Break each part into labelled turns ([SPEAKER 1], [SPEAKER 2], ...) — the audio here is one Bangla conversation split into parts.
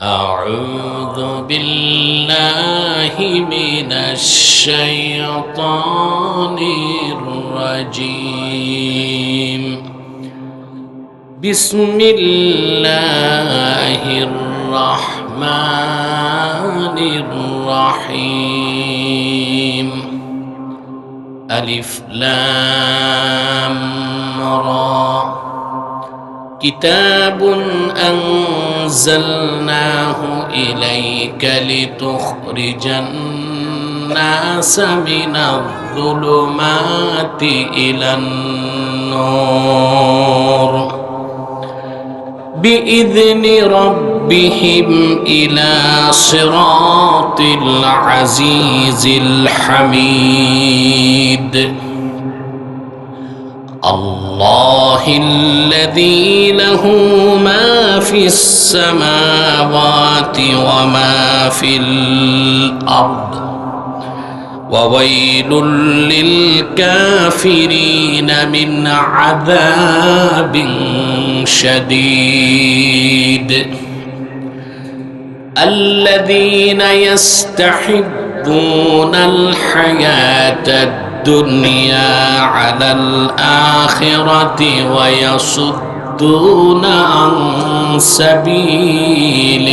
[SPEAKER 1] أعوذ بالله من الشيطان الرجيم. بسم الله الرحمن الرحيم. ألف لام را كتاب أنزلناه إليك لتخرج الناس من الظلمات إلى النور بإذن ربهم إلى صراط العزيز الحميد. الله الذي له ما في السماوات وما في الأرض وويل للكافرين من عذاب شديد. الذين يستحبون الحياة الدنيا على الآخرة ويصدون عن سبيل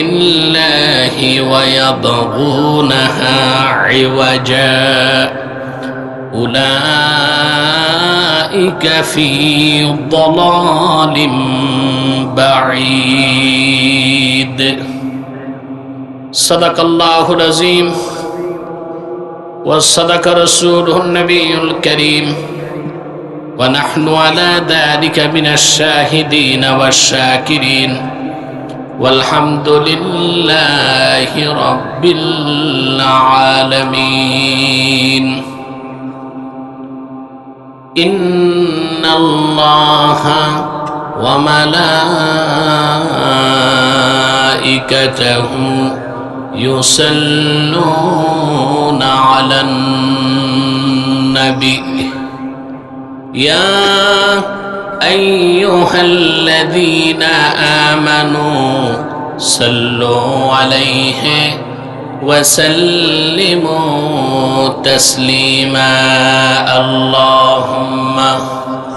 [SPEAKER 1] الله ويبغونها عوجا أولئك في ضلال بعيد. صدق الله العظيم وصدق رسوله النبي الكريم ونحن على ذلك من الشاهدين والشاكرين والحمد لله رب العالمين. إن الله وملائكته يصلون على النبي يا أيها الذين آمنوا صلوا عليه وسلموا تسليما. اللهم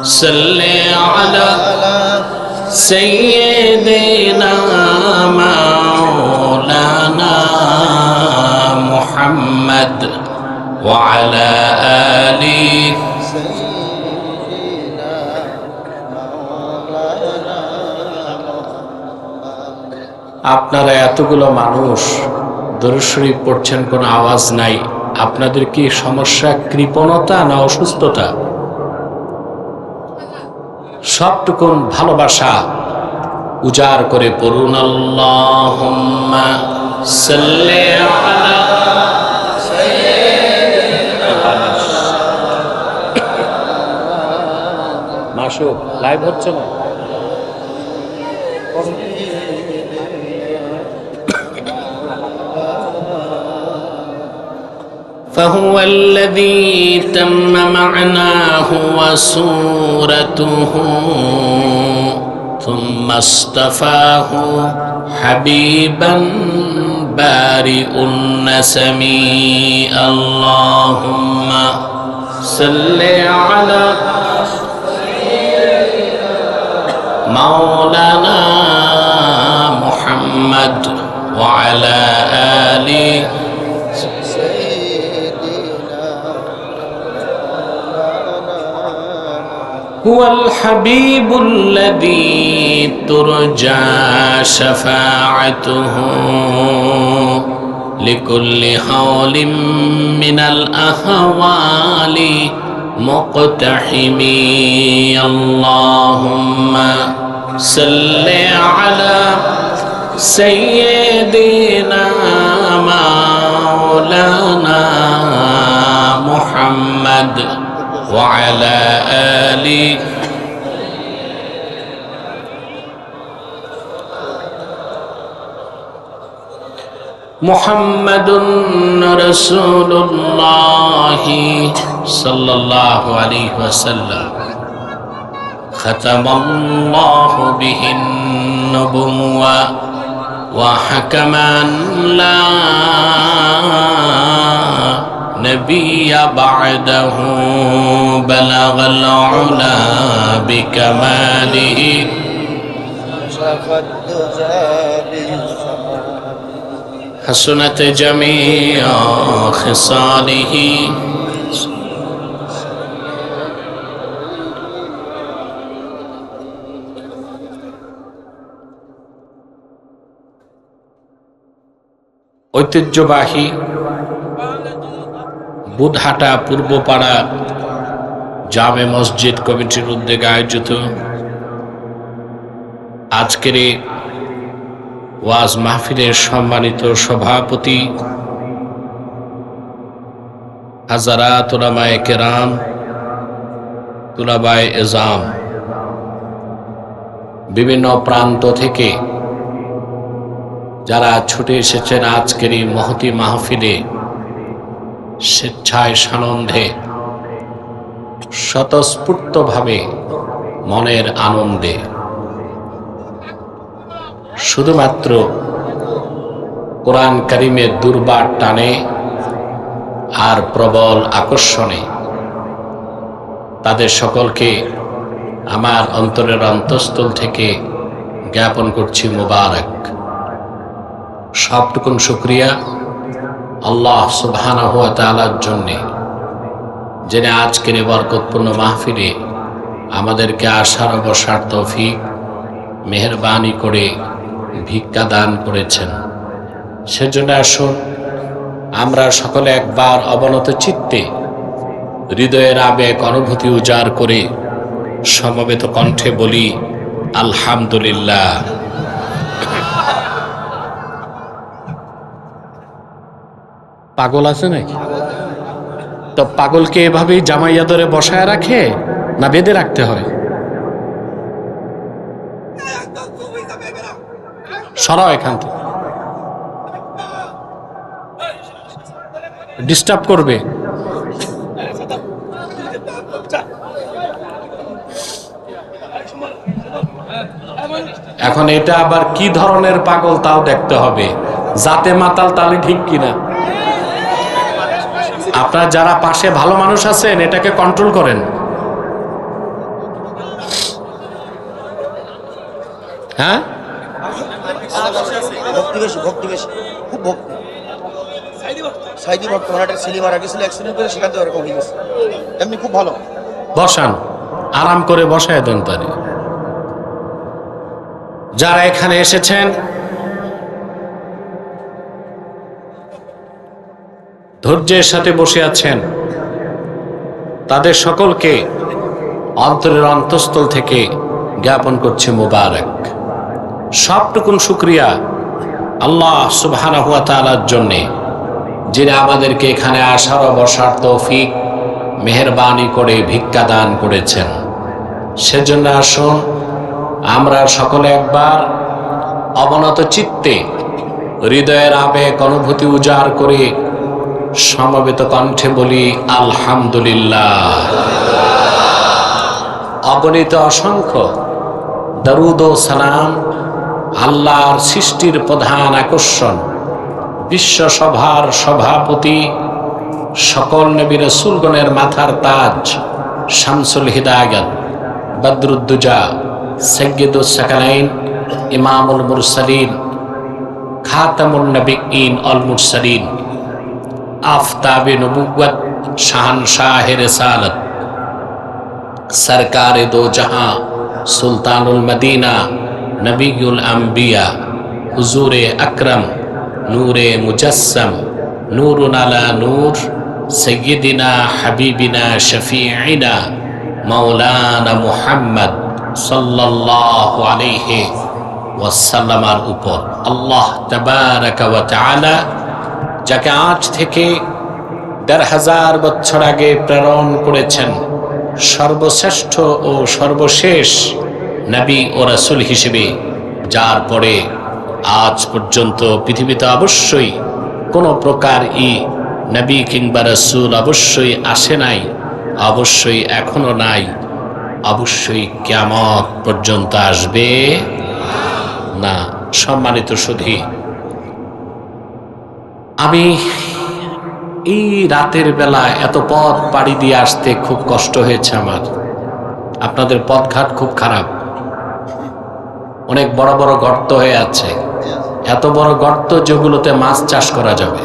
[SPEAKER 1] صل على سيدنا مولانا محمد وعلى آله আপনারা এতগুলো মানুষ দরুদ শরীফ পড়ছেন, কোনো আওয়াজ নাই। আপনাদের কি সমস্যা কৃপণতা না অসুস্থতা? সবটুকুন ভালোবাসা উজাড় করে পড়ুন আল্লাহুম্মা সাল্লি আলা সাইয়্যিদিনা। মাশাআল্লাহ, লাইভ হচ্ছে না? فهو الذي تم معناه وصورته ثم اصطفاه حبيبا بارئ النسم. اللهم صل على مولانا محمد وعلى آله. هو الحبيب الذي ترجى شفاعته لكل حول من الأهوال مقتحمي. اللهم صل على سيدنا مولانا محمد وعلى آله. মুহাম্মাদুন রাসূলুল্লাহ সাল্লাল্লাহু আলাইহি ওয়াসাল্লাম খাতামাল্লাহু বিহিন নবুওয়া ওয়া হাকামান লা নবিয়্যা বা'দাহু বালাগাল উলা বিকামালিহি حسنت جميع خصاله ঐতিহ্যবাহী বুধহাটা পূর্বপাড়া জামে মসজিদ কমিটির উদ্যোগে আয়োজিত আজকের এই ওয়াজ মাহফিলের সম্মানিত সভাপতি হাজারাত উলামায়ে কেরাম, তুলাবায়ে এজাম, বিভিন্ন প্রান্ত থেকে যারা ছুটে এসেছেন আজকের এই মহতি মাহফিলে স্বেচ্ছায় সানন্দে স্বতঃস্ফূর্তভাবে মনের আনন্দে শুধুমাত্র কোরআন কারীমের দুর্বার টানে আর প্রবল আকর্ষণে তাদের সকলকে আমার অন্তরের অন্তঃস্থল থেকে জ্ঞাপন করছি মুবারক। সবটুকুন শুকরিয়া আল্লাহ সুবহানাহু ওয়া তাআলার জন্যে, যিনি আজকের এই বরকতপূর্ণ মাহফিলে আমাদেরকে আসার ও বসার তৌফিক মেহেরবানি করে ভিক্ষা দান করেছেন। সেজন্য আসুন আমরা সকলে একবার অবনত চিত্তে হৃদয়ের আবেগ অনুভূতি উজাড় করে সমবেত কণ্ঠে বলি আলহামদুলিল্লাহ। পাগল আছে নাকি? তো পাগলকে এভাবেই জামাইয়া ধরে বসায় রাখে না বেঁধে রাখতে হয়? সরাও এখান থেকে, ডিস্টার্ব করবে। এখন এটা আবার কি ধরনের পাগল তাও দেখতে হবে, জাতে মাতাল তালে ঠিক কিনা। আপনার যারা পাশে ভালো মানুষ আছেন এটাকে কন্ট্রোল করেন। হ্যাঁ,
[SPEAKER 2] ভক্তি বেশি, ভক্তি বেশি, খুব ভক্তি। সাইদি ভক্ত মানে সিলি মারা গেছিল অ্যাক্সিডেন্ট করে, সেখান থেকে এরকম হয়ে গেছে। এমনি খুব ভালো।
[SPEAKER 1] বসান, আরাম করে বসায় দেন তারে। যারা এখানে এসেছেন ধৈর্যের সাথে বসে আছেন তাদের সকলকে অন্তরের অন্তঃস্থল থেকে জ্ঞাপন করছে মুবারক। সবটুকুন শুকরিয়া আল্লাহ সুবহানাহু ওয়া তাআলার জন্যে, যিনি আমাদেরকে এখানে আসার ও বসার তৌফিক মেহেরবানি করে ভিক্ষা দান করেছেন। সেজন্য আসুন আমরা সকলে একবার অবনত চিত্তে হৃদয়ের আবেগ অনুভূতি উজাড় করে সমবেত কণ্ঠে বলি আলহামদুলিল্লাহ। অগণিত অসংখ্য দরুদ ও সালাম আল্লাহর সৃষ্টির প্রধান আকর্ষণ, বিশ্বসভার সভাপতি, সকল নবী রাসূলগণের মাথার তাজ, শামসুল হিদায়াত, বদরুদ্দুজা, সাইয়্যিদুস সাকালাইন, ইমামুল মুরসালিন, খাতামুন নবিয়্যিন আল মুরসালিন, আফতাবে নবুওয়াত, শাহনশাহে রিসালাত, সরকারে দো জাহাঁ, সুলতানুল মদিনা, নবিয়ুল আম্বিয়া, হুজুরে আকরম, নূরে মুজাসসাম, নূরুন আলা নূর, সাইয়্যিদিনা হাবিবিনা শফিঈনা মাওলানা মুহাম্মদ সাল্লাল্লাহু আলাইহি ওয়াসাল্লামের উপর আল্লাহ তাবারাকা ওয়া তাআলা যাকে আজ থেকে ১৫০০ বছর আগে প্রেরণ করেছেন সর্বশ্রেষ্ঠ ও সর্বশেষ নবী ও রাসূল হিসেবে, যার পরে আজ পর্যন্ত পৃথিবীতে অবশ্যই কোনো প্রকার নবী কিংবা রাসূল অবশ্যই আসে নাই, অবশ্যই এখনো নাই, অবশ্যই কিয়ামত পর্যন্ত আসবে না। সম্মানিত সুধী, আমি এই রাতের বেলা এত পথ পাড়ি দিয়ে আসতে খুব কষ্ট হয়েছে আমার। আপনাদের পথঘাট খুব খারাপ, অনেক বড় বড় গর্ত হয়ে আছে, এত বড় গর্ত যেগুলোতে মাছ চাষ করা যাবে।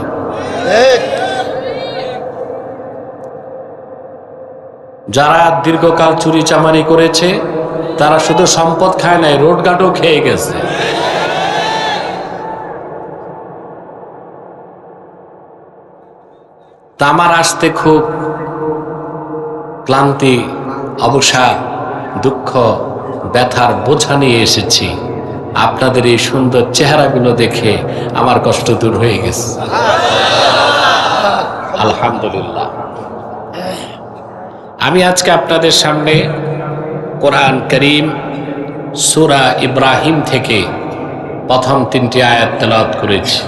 [SPEAKER 1] যারা দীর্ঘকাল চুরি চামারি করেছে তারা শুধু সম্পদ খায় নাই, রোডঘাটও খেয়ে গেছে। তা আমার আসতে খুব ক্লান্তি, অবসাদ, দুঃখ, ব্যথার বোঝা নিয়ে এসেছি। আপনাদের এই সুন্দর চেহারাগুলো দেখে আমার কষ্ট দূর হয়ে গেছে, আলহামদুলিল্লাহ। আমি আজকে আপনাদের সামনে কোরআন করিম সূরা ইব্রাহিম থেকে প্রথম 3টি আয়াত তেলাওয়াত করেছি।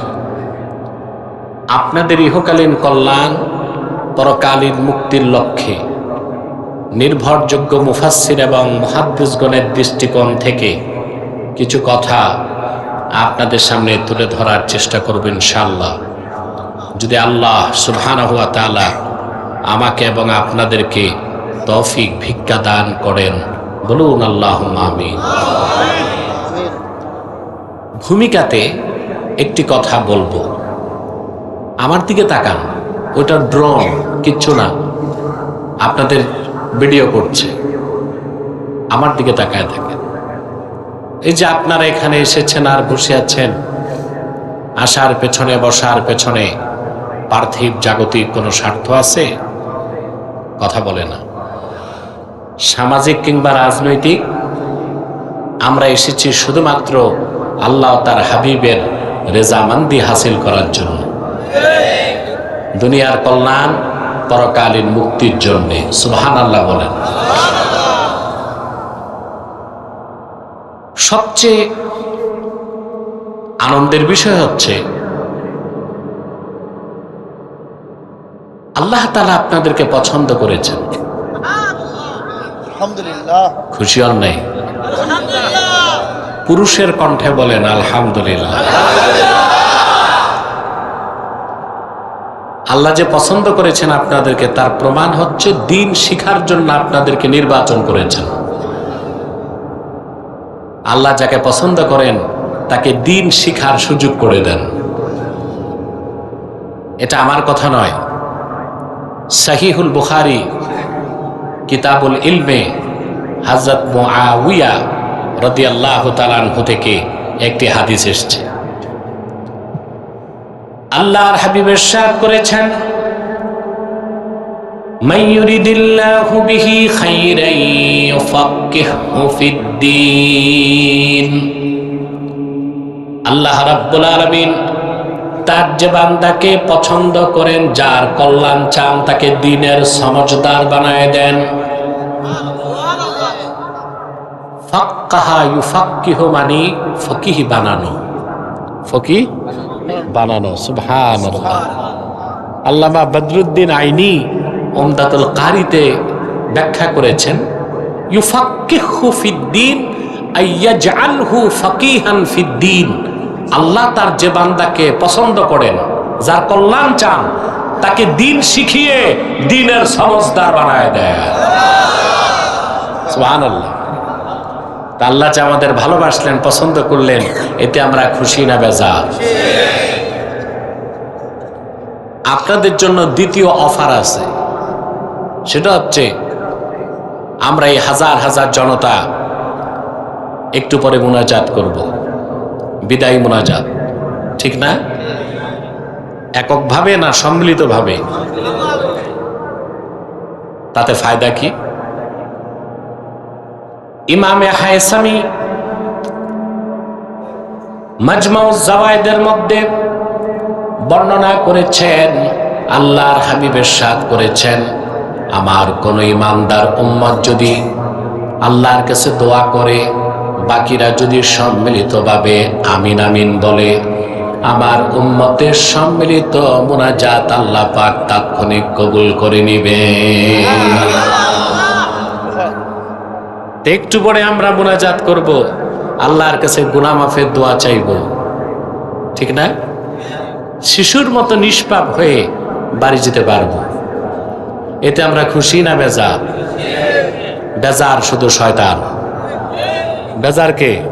[SPEAKER 1] আপনাদের ইহকালীন কল্যাণ, পরকালীন মুক্তির লক্ষ্যে নির্ভরযোগ্য মুফাসসির এবং মুহাদ্দিসগণের দৃষ্টিকোণ থেকে কিছু কথা আপনাদের সামনে তুলে ধরার চেষ্টা করব ইনশাআল্লাহ। যদি আল্লাহ সুবহানাহু ওয়া তাআলা আমাকে এবং আপনাদেরকে তৌফিক ভিক্ষা দান করেন, বলুন আল্লাহুম্মা আমিন। ভূমিকাতে একটি কথা বলবো, আমার দিকে তাকান, ওটা ড্রোন, কিচ্ছু না, আপনাদের ভিডিও করছে, আমার দিকে তাকায় থাকেন। এই যে আপনারা এখানে এসেছেন আর বসে আছেন, আসার পেছনে বসার পেছনে পার্থিব জাগতিক কোনো স্বার্থ আছে? কথা বলে না। সামাজিক কিংবা রাজনৈতিক? আমরা এসেছি শুধুমাত্র আল্লাহ তার হাবিবের রেজামান্দি হাসিল করার জন্য, দুনিয়ার কল্যাণ, পরকালীন মুক্তির জন্য। সুবহানাল্লাহ বলেন। সবচেয়ে আনন্দের বিষয় হচ্ছে আল্লাহ তাআলা আপনাদেরকে পছন্দ করেছেন।
[SPEAKER 2] আলহামদুলিল্লাহ।
[SPEAKER 1] খুশি হন নাই? পুরুষের কণ্ঠে বলেন আলহামদুলিল্লাহ। আল্লাহ যে পছন্দ করেছেন আপনাদেরকে, তার প্রমাণ হচ্ছে দ্বীন শিখার জন্য আপনাদেরকে নির্বাচন করেছেন। আল্লাহ যাকে পছন্দ করেন তাকে দ্বীন শিখার সুযোগ করে দেন। এটা আমার কথা নয়, সহিহুল বুখারী কিতাবুল ইলমে হযরত মুআবিয়া রাদিয়াল্লাহু তাআলা আনহু থেকে একটি হাদিস এসেছে। আল্লাহর হাবিব ইরশাদ করেছেন, মান ইউরিদিল্লাহু বিহি খাইরান ইউফাক্কিহু ফিদ্দীন। আল্লাহ রাব্বুল আলামিন তার যে বান্দাকে পছন্দ করেন, যার কল্যাণ চান, তাকে দ্বীনের সমঝদার বানায় দেন। ফাক্কাহা ইউফাক্কিহু মানে ফকিহ বানানো, ফকিহ বানানো। সুবহানাল্লাহ। আল্লামা বদরুদ্দিন আইনি উমদাতুল কারিতে ব্যাখ্যা করেছেন, ইউফাক্কিহু ফিদ্দীন আইয়াজআলহু ফাকিহান ফিদ্দীন। আল্লাহ তার যে বান্দাকে পছন্দ করেন, যার কল্যাণ চান, তাকে দ্বীন শিখিয়ে দ্বীনের সমঝদার বানায় দেয়। সুবহানাল্লাহ। তা আল্লাহ যে আমাদের ভালোবাসলেন, পছন্দ করলেন, এতে আমরা খুশি না বেজার? আপনাদের জন্য দ্বিতীয় অফার আছে, সেটা হচ্ছে আমরা এই হাজার হাজার জনতা একটু পরে মুনাজাত করব, বিদায়ী মুনাজাত, ঠিক না? এককভাবে না সম্মিলিতভাবে? তাতে ফায়দা কি? ইমামে হায়সামি মাজমাউজ জাওয়ায়েদের মধ্যে বর্ণনা করেছেন, আল্লাহর হাবিব ইরশাদ করেছেন, আমার কোন ইমানদার উম্মত যদি আল্লাহর কাছে দোয়া করে, বাকিরা যদি সম্মিলিতভাবে আমিন আমিন বলে, আমার উম্মতের সম্মিলিত মুনাজাত আল্লাহ পাক তাৎক্ষণিক কবুল করে নিবেন। একটু পরে আমরা মুনাজাত করব, আল্লাহর কাছে গুনাহ মাফের দোয়া চাইব, ঠিক না? শিশুর মতো নিষ্পাপ হয়ে বাড়ি যেতে পারবো। এতে আমরা খুশি না বেজার? বেজার শুধু শয়তান। বেজার কে?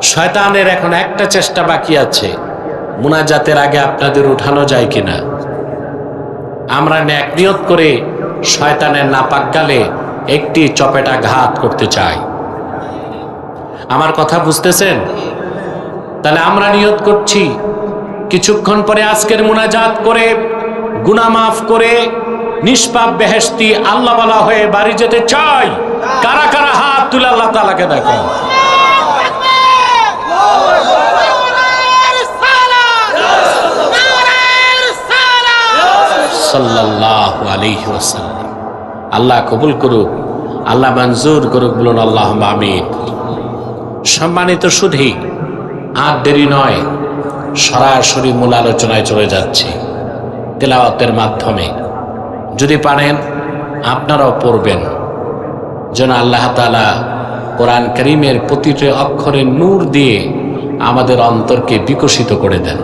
[SPEAKER 1] শয়তানের এখন একটা চেষ্টা বাকি আছে, মুনাজাতের আগে আপনাদের উঠানো যায় কিনা। আমরা নেক নিয়ত করে শয়তানের নাপাক গালে একটি চপেটা ঘাত করতে চাই। আমার কথা বুঝতেছেন? তাহলে আমরা নিয়ত করছি কিছুক্ষণ পরে আজকের মুনাজাত করে গুনাহ মাফ করে নিষ্পাপ বেহেশতি আল্লাহওয়ালা হয়ে বাড়ি যেতে চাই। কারা কারা হাত তুলে আল্লাহ তাআলাকে দেখো। সাল্লাল্লাহু আলাইহি ওয়াসাল্লাম। আল্লাহ কবুল করুক, আল্লাহ মঞ্জুর করুক, বলুন আল্লাহুম্মা আমিন। সম্মানিত সুধী, আর দেরি নয়, সরাসরি মূল আলোচনায় চলে যাচ্ছি। তেলাওয়াতের মাধ্যমে যদি পারেন আপনারাও পড়বেন, যেন আল্লাহ তাআলা কোরআন কারীমের প্রতিটি অক্ষরে নূর দিয়ে আমাদের অন্তরকে বিকশিত করে দেন।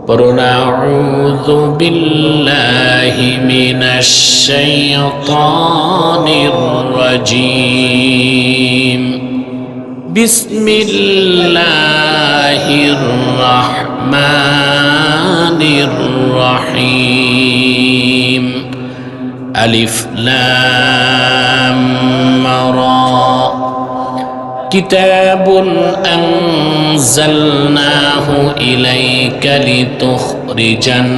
[SPEAKER 1] আউযু বিল্লাহি মিনাশ শাইতানির রাজীম। বিসমিল্লাহির রাহমানির রহিম। আলিফ লাম রা। কিতাবুন আনজালনাহু ইলাইকা লিতুখরিজান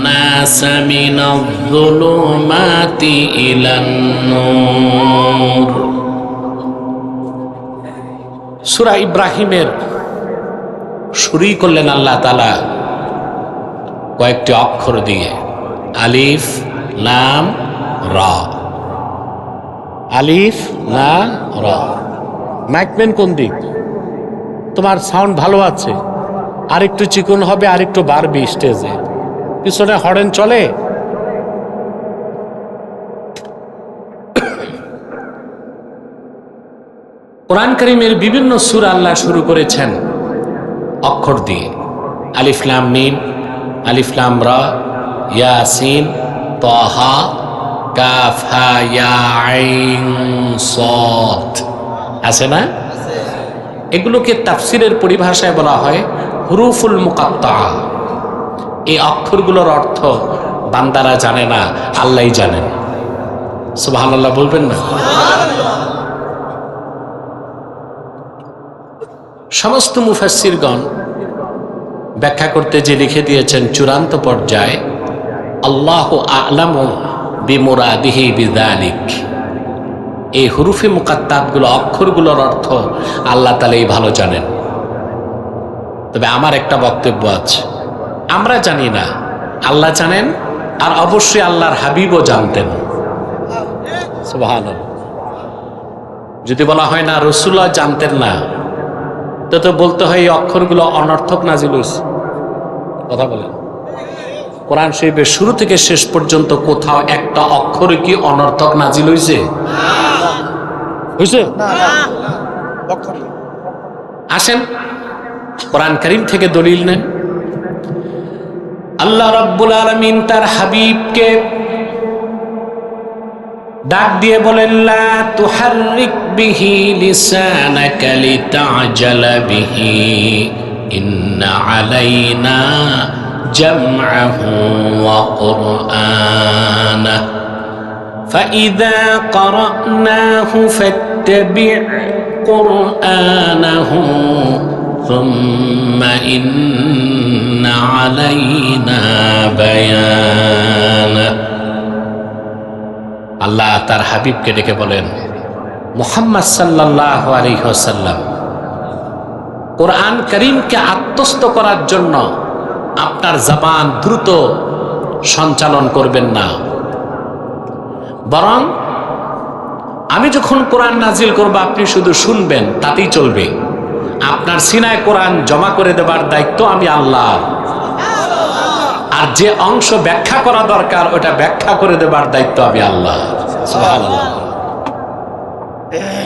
[SPEAKER 1] নাসা মিনাজ-যুলুমাতি ইলান-নূর। সূরা ইব্রাহিমের শুরুই করলেন আল্লাহ তাআলা কয়েকটি অক্ষর দিয়ে, আলিফ লাম রা। আলিফ লাম রা। মাইকম্যান কোন দিক? তোমার সাউন্ড ভালো আছে, আরেকটু চিকন হবে, আরেকটু বাড়বি স্টেজে। পিছনে হর্ন চলে? কোরআন কারীমের বিভিন্ন সূরা আল্লাহ শুরু করেছেন অক্ষর দিয়ে, আলিফ লাম মিম, আলিফ লাম রা, ইয়াসিন, তাহা, কাফ হা ইয়া আইন সাদ। আছে না? এগুলোকে তাফসিরের পরিভাষায় বলা হয় হুরুফুল মুকাত্তা। এই অক্ষরগুলোর অর্থ বান্দারা জানে না, আল্লাহই জানেন। সুবহানাল্লাহ বলবেন না? সমস্ত মুফাসসিরগণ ব্যাখ্যা করতে যে লিখে দিয়েছেন চূড়ান্ত পর্যায়ে, আল্লাহু আ'লামু বিমুরাদিহি বিযালিক। এই হুরুফে মুকাত্তাতগুলো, অক্ষরগুলোর অর্থ আল্লাহ তাআলাই ভালো জানেন। তবে আমার একটা বক্তব্য আছে, আমরা জানি না, আল্লাহ জানেন, আর অবশ্যই আল্লাহর হাবিবও জানতেন। সুবহানাল্লাহ। যদি বলা হয় না রাসূলুল্লাহ জানতেন না, তো বলতে হয় এই অক্ষরগুলো অনর্থক নাজিল হয়েছে। কথা বলেন, কোরআন শরীফের শুরু থেকে শেষ পর্যন্ত কোথাও একটা অক্ষরে কি অনর্থক নাজিল হয়েছে? হয়েছে? আসেন কোরআন কারীম থেকে দলিল নেন। আল্লাহ রাব্বুল আলামিন তার হাবিবকে ডাক দিয়ে বলেন, লা তুহাররিক বিহি লিসানাকা লিতা'জালা বিহি ইন্না আলাইনা জামআহু ওয়া কুরআনাহু ফাইযা ক্বরা'নাহু ফাত্তাবি' কুরআনাহু সুম্মা ইন্না আলাইনা বায়ানাহু। আল্লাহ তার হাবিবকে ডেকে বলেন, মুহাম্মদ সাল্লাল্লাহু আলাইহি ওয়াসাল্লাম, কোরআন কারীমকে আত্মস্থ করার জন্য আপনার জবান দ্রুত সঞ্চালন করবেন না, বরং আমি যখন কোরআন নাজিল করব আপনি শুধু শুনবেন, তাতেই চলবে। আপনার সিনায় কোরআন জমা করে দেবার দায়িত্ব আমি আল্লাহ, আর যে অংশ ব্যাখ্যা করা দরকার ওটা ব্যাখ্যা করে দেবার দায়িত্ব আমি আল্লাহ। সুবহানাল্লাহ।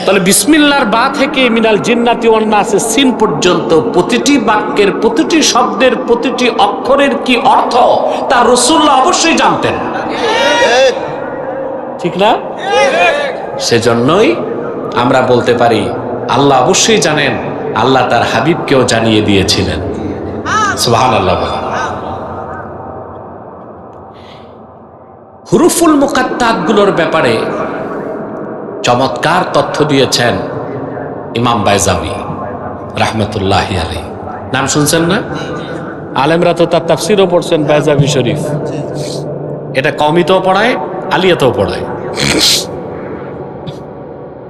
[SPEAKER 1] তাহলে বিসমিল্লাহর বা থেকে মিনাল জিন্নাতি ওয়ান নাসের সিন পর্যন্ত প্রতিটি বাক্যের, প্রতিটি শব্দের, প্রতিটি অক্ষরের কি অর্থ তা রাসূলুল্লাহ অবশ্যই জানতেন, ঠিক না? সেজন্যই আমরা বলতে পারি আল্লাহ অবশ্যই জানেন, আল্লাহ তার হাবিবকেও জানিয়ে দিয়েছিলেন। সুবহানাল্লাহ। হুরুফুল মুকাত্তাত গুলোর ব্যাপারে চমৎকার তথ্য দিয়েছেন ইমাম বাইজাবি রাহমাতুল্লাহি আলাইহি। নাম শুনছেন না? আলেমরা তো তার তাফসিরও পড়ছেন বাইজাবি শরীফ। এটা কওমিতেও পড়ায়, আলিয়াতেও পড়ায়।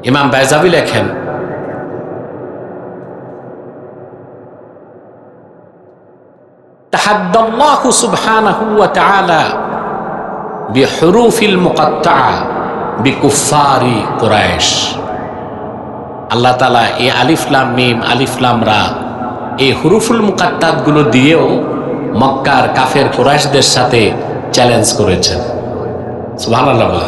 [SPEAKER 1] ইমাম বাইজাবি লেখেন, তাহাদ্দাল্লাহু সুবহানাহু ওয়া তাআলা বিহুরুফিল মুকাত্তাআ বিকুফারি কুরাইশ। আল্লাহ তাআলা এই আলিফ লাম মিম, আলিফ লাম রা, এই হুরুফুল মুকাত্তাত গুলো দিয়েও মক্কার কাফের কুরাইশদের সাথে চ্যালেঞ্জ করেছেন। সুবহানাল্লাহ বলে।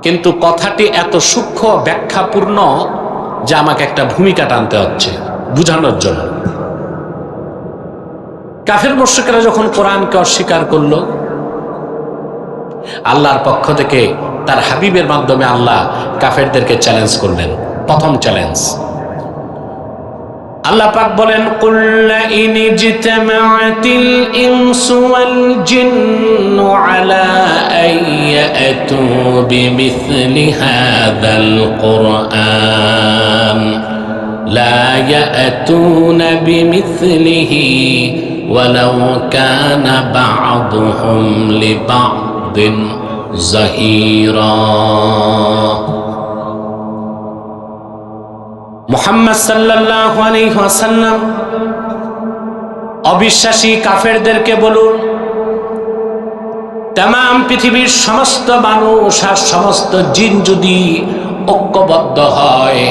[SPEAKER 1] কিন্তু কথাটি এত সূক্ষ্ম ব্যাখ্যাপূর্ণ যে আমাকে একটা ভূমিকা টানতে হচ্ছে বুঝানোর জন্য। কাফের মুশরিকরা যখন কোরআনকে অস্বীকার করলো, আল্লাহর পক্ষ থেকে তার হাবিবের মাধ্যমে আল্লাহ কাফেরদেরকে চ্যালেঞ্জ করলেন। প্রথম চ্যালেঞ্জ আল্লাহ পাক বলেন, কুল ইন ইজতামাআতিল ইনসু ওয়াল জিন্নু আলা আইয়াতু বিমিসলি হাযাল কুরআন লা ইয়াতুনা বিমিসলিহি ওয়ালাউ কানা বা'দুহুম লিবা'দিন যাহীরা। মুহাম্মদ সাল্লাল্লাহু আলাইহি ওয়াসাল্লাম অবিশ্বাসী কাফেরদেরকে বলুন, तमाम পৃথিবীর সমস্ত মানুষ আর সমস্ত জিন যদি ঐক্যবদ্ধ হয়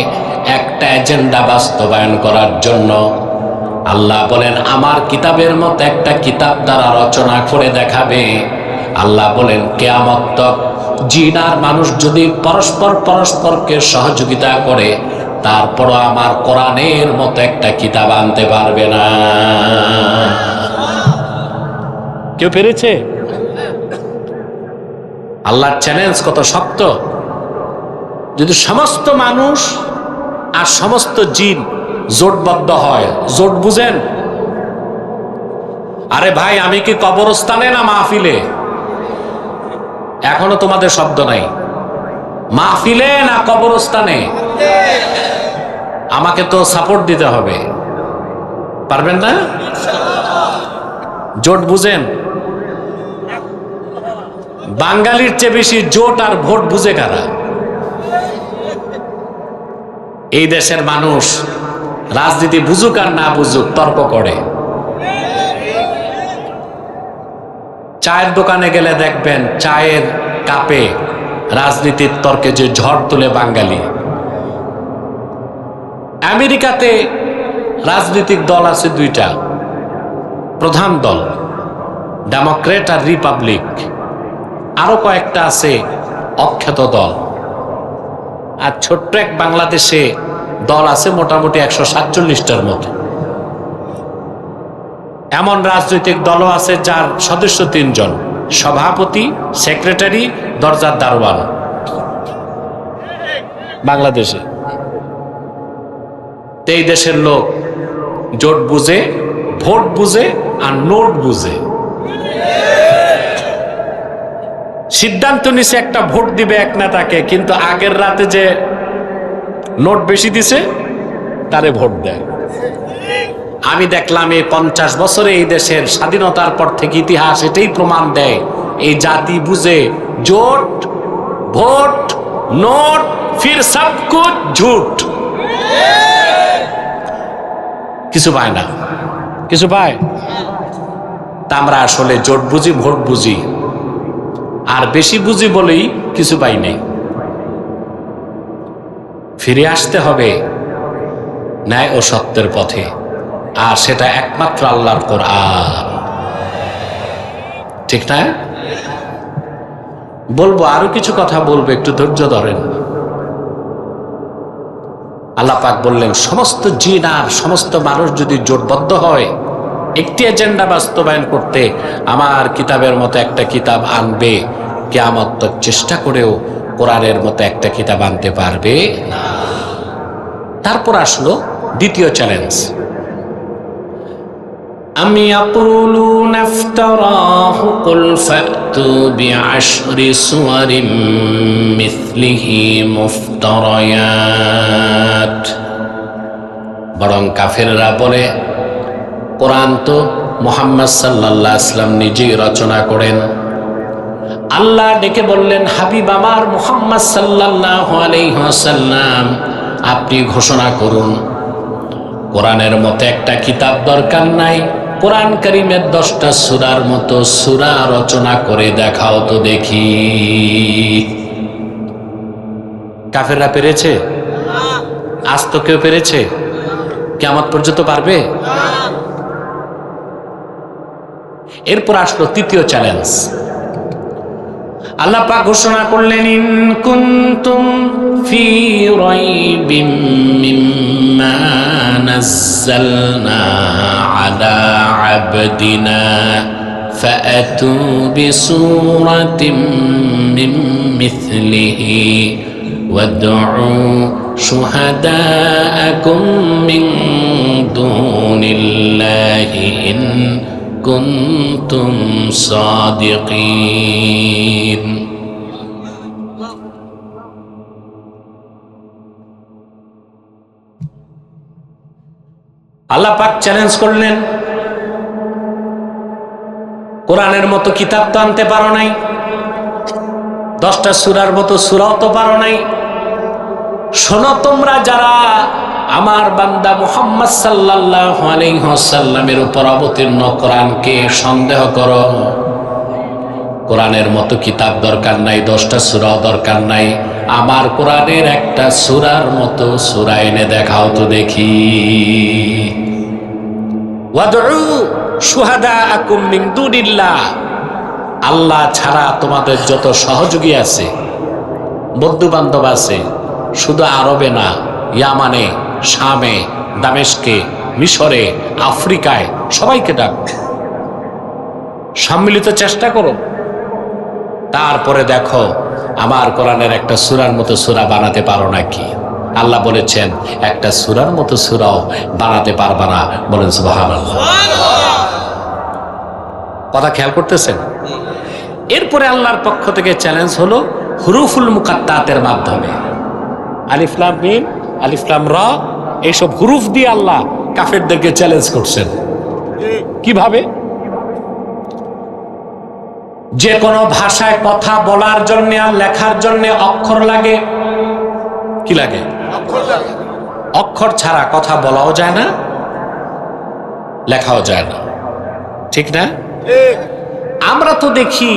[SPEAKER 1] একটা এজেন্ডা বাস্তবায়ন করার জন্য, আল্লাহ বলেন আমার কিতাবের মতো একটা কিতাব তারা রচনা করে দেখাবে। আল্লাহ বলেন কিয়ামত তক জিন আর মানুষ যদি পরস্পরকে সহযোগিতা করে, তারপরও আমার কোরআনের মতো একটা কিতাব আনতে পারবে না। কেউ পেরেছে? আল্লাহর চ্যালেঞ্জ কত শক্ত। যদি সমস্ত মানুষ আর সমস্ত জিন জোটবদ্ধ হয়, জোট বুঝেন? আরে ভাই আমি কি কবরস্থানে না মাহফিলে? এখনো তোমাদের শব্দ নাই। মাহফিলে না কবরস্থানে? আমাকে তো সাপোর্ট দিতে হবে, পারবেন না? জোট বুঝেন? বাঙালির চেয়ে বেশি জোট আর ভোট বুঝে কারা? এই দেশের মানুষ রাজনীতি বুঝুক আর না বুঝুক তর্ক করে। চায়ের দোকানে গেলে দেখবেন চায়ের কাপে রাজনীতির তর্কে যে ঝড় তুলে বাঙালি। আমেরিকাতে রাজনৈতিক দল আছে দুইটা, প্রধান দল ডেমোক্রেট আর রিপাবলিক, আরো কয়েকটা আছে অখ্যাত দল। আর ছোট্ট এক বাংলাদেশে দল আছে মোটামুটি 147টার মতো। এমন রাজনৈতিক দলও আছে যার সদস্য 3 জন, সভাপতি, সেক্রেটারি, দরজার দারোয়ান। বাংলাদেশে এই দেশের লোক জোট বুঝে, ভোট বুঝে আর নোট বুঝে। সিদ্ধান্ত নিছে একটা ভোট দিবে এক নেতাকে, কিন্তু আগের রাতে যে নোট বেশি দিছে তারে ভোট দেয়। আমি দেখলাম এই 50 বছরে এই দেশের স্বাধীনতার পর থেকে ইতিহাস এটাই প্রমাণ দেয়, এই জাতি বুঝে জোট, ভোট, নোট, ফির সব কুছ ঝুট। কিছু পায় না, কিছু পায়। তা আমরা আসলে জোট বুঝি, ভোট বুঝি আর বেশি বুঝি বলেই কিছু পাই নাই। ফিরে আসতে হবে ন্যায় ও সত্যের পথে, আর সেটা একমাত্র আল্লাহর কোরআন। ঠিক না? বলবো, আরো কিছু কথা বলবো, একটু ধৈর্য ধরেন। আল্লাহ পাক বললেন, সমস্ত জিন আর সমস্ত মানুষ যদি জোটবদ্ধ হয় একটি এজেন্ডা বাস্তবায়ন করতে, আমার কিতাবের মতো একটা কিতাব আনবে, কিয়ামত তক চেষ্টা করেও কোরআনের মতো একটা কিতাব আনতে পারবে না। তারপর আসলো দ্বিতীয় চ্যালেঞ্জ। أم يقولون افتراه قل فأتوا بعشر سور مثله مفتريات। বরং কাফেররা বলে, কোরআন তো মুহাম্মদ সাল্লাল্লাহু আলাইহি ওয়াসাল্লাম নিজেই রচনা করেন। আল্লাহ ডেকে বললেন, হাবিব আমার মুহাম্মদ সাল্লাল্লাহু আলাইহি ওয়াসাল্লাম, আপনি ঘোষণা করুন কোরআনের মতো একটা কিতাব দরকার নাই, কোরআন কারীমের 10টা সূরার মতো সূরা রচনা করে দেখাও তো দেখি। কাফেররা পেরেছে? আজ তো কেউ পেরেছে? কিয়ামত পর্যন্ত পারবে? এরপর আসলো তৃতীয় চ্যালেঞ্জ। আল্লাহ পাক ঘোষণা করলেন, ইন কুনতুম ফি রাইবিম মিম্মা নাযালনা আলা আবদিনা ফাআতু বিসূরাতিম মিন মিথলিহি ওয়াদউ শুহাদাআকুম মিন দুনিল্লাহি ইন কুনতুম সাদিকিন। আল্লাহ পাক চ্যালেঞ্জ করলেন, কোরআনের মতো কিতাব তো আনতে পারো নাই, 10টা সূরার মতো সূরাও তো পারো নাই। শোনো, তোমরা যারা আমার বান্দা মুহাম্মদ সাল্লাল্লাহু আলাইহি ওয়াসাল্লামের উপর অবতীর্ণ কোরআনকে সন্দেহ করো, কোরআনের মতো কিতাব দরকার নাই, 10টা সূরাও দরকার নাই, আমার কোরআনের একটা সূরার মতো সূরা এনে দেখাও তো দেখি। ওয়াদউ শুহাদাআকুম মিন দুনিল্লাহ, আল্লাহ ছাড়া তোমাদের যত সহযোগী আছে, বন্ধু বান্ধব আছে, শুধু আরবে না, ইয়ামানে, শামে, দামেস্কে, মিশরে, আফ্রিকায়, সবাইকে ডাক, সম্মিলিত চেষ্টা করো। তারপরে দেখো আমার কোরআনের একটা সূরার মতো সূরা বানাতে পারো নাকি। আল্লাহ বলেছেন, একটা সূরার মতো সূরাও বানাতে পারবা না। বলেন সুবহানাল্লাহ। কথা খেয়াল করতেছেন? এরপরে আল্লাহর পক্ষ থেকে চ্যালেঞ্জ হলো হুরুফুল মুকাত্তাতের মাধ্যমে। আলিফ লাম মিম, আলিফ লাম রা, এইসব হুরুফ দিয়ে আল্লাহ কাফেরদেরকে চ্যালেঞ্জ করছেন। কিভাবে? যে কোনো ভাষায় কথা বলার জন্য আর লেখার জন্য অক্ষর লাগে। কি লাগে? অক্ষর ছাড়া কথা বলাও যায় না, লেখাও যায় না। ঠিক না? আমরা তো দেখি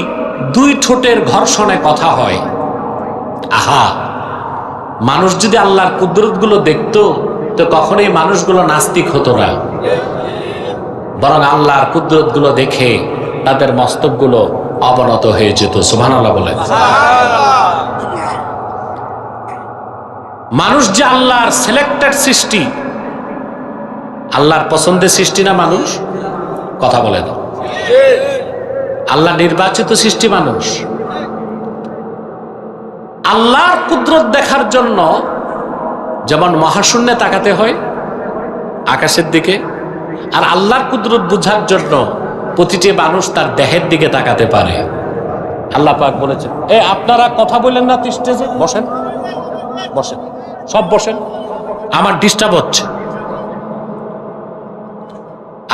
[SPEAKER 1] 2 ঠোঁটের ঘর্ষণে কথা হয়। আহা, মানুষ যদি আল্লাহর কুদরতগুলো দেখতো তো কখনোই মানুষগুলো নাস্তিক হতো না, বরং আল্লাহর কুদরতগুলো দেখে তাদের মস্তকগুলো অবনত হয়ে যেত। সুবহানাল্লাহ বলেন। মানুষ যে আল্লাহর সিলেক্টেড সৃষ্টি, আল্লাহর পছন্দের সৃষ্টি না মানুষ? কথা বলে না। আল্লাহ নির্বাচিত সৃষ্টি মানুষ। আল্লাহর কুদরত দেখার জন্য যেমন মহাশূন্যে তাকাতে হয়, আকাশের দিকে, আর আল্লাহর কুদরত বুঝার জন্য প্রতিটি মানুষ তার দেহের দিকে তাকাতে পারে। আল্লাহ পাক বলেছেন, আপনারা কথা বললেন না, স্টেজে বসেন, বসেন, সব বসেন, আমার ডিস্টার্ব হচ্ছে।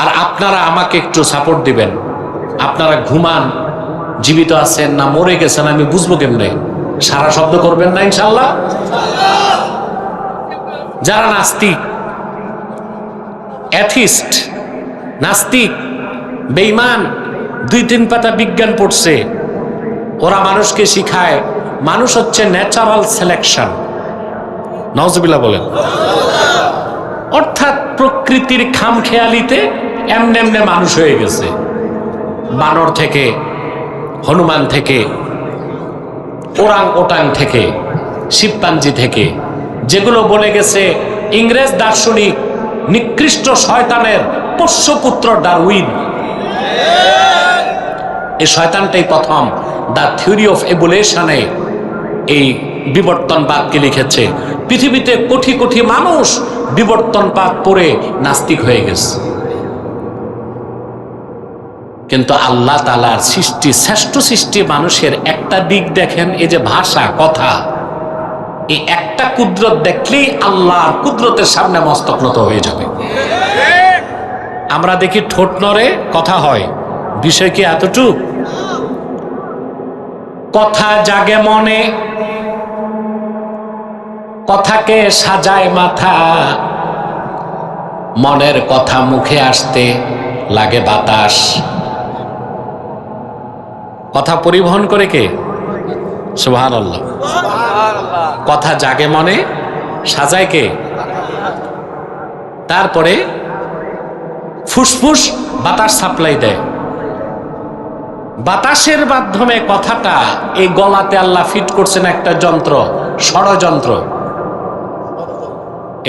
[SPEAKER 1] আর আপনারা আমাকে একটু সাপোর্ট দিবেন। আপনারা ঘুমান, জীবিত আছেন না মরে গেছেন আমি বুঝবো কেমনে? সারা শব্দ করবেন না ইনশাআল্লাহ? যারা নাস্তিক, অ্যাথিস্ট, নাস্তিক, বেঈমান, 2-3 পাতা বিজ্ঞান পড়ছে, ওরা মানুষকে শিখায় মানুষ হচ্ছে ন্যাচারাল সিলেকশন। নাউজুবিল্লাহ বলেন। অর্থাৎ প্রকৃতির খামখেয়ালিতে এমনে এমনে মানুষ হয়ে গেছে। বানর থেকে, হনুমান থেকে, ওরাং ওটাং থেকে, শিবপাঞ্জি থেকে, যেগুলো বলে গেছে ইংরেজ দার্শনিক নিকৃষ্ট শয়তানের পোষ্যপুত্র ডারউইন। এই শয়তানটাই প্রথম দ্য থিওরি অফ এভোলিউশনে এই বিবর্তনবাদকে লিখেছে। পৃথিবীতে কোটি কোটি মানুষ বিবর্তনবাদ পড়ে নাস্তিক হয়ে গেছে, কিন্তু আল্লাহ তাআলার সৃষ্টি, শ্রেষ্ঠ সৃষ্টি মানুষের একটা দিক দেখেন, এই যে ভাষা, কথা, এই একটা কুদরত দেখলেই আল্লাহর কুদরতের সামনে মস্তক নত হয়ে যাবে। আমরা দেখি ঠোঁট নড়ে, কথা হয়, বিষয় কি এতটুক? কথা জাগে মনে, কথাকে সাজায় মাথা, মনের কথা মুখে আসতে লাগে বাতাস। কথা পরিবহন করে কে? সুবহানাল্লাহ। কথা জাগে মনে, সাজায় কে? তারপরে ফুসফুস বাতাস সাপ্লাই দেয়। বাতাসের মাধ্যমে কথাটা এই গলাতে আল্লাহ ফিট করছেন একটা যন্ত্র, ষড়যন্ত্র।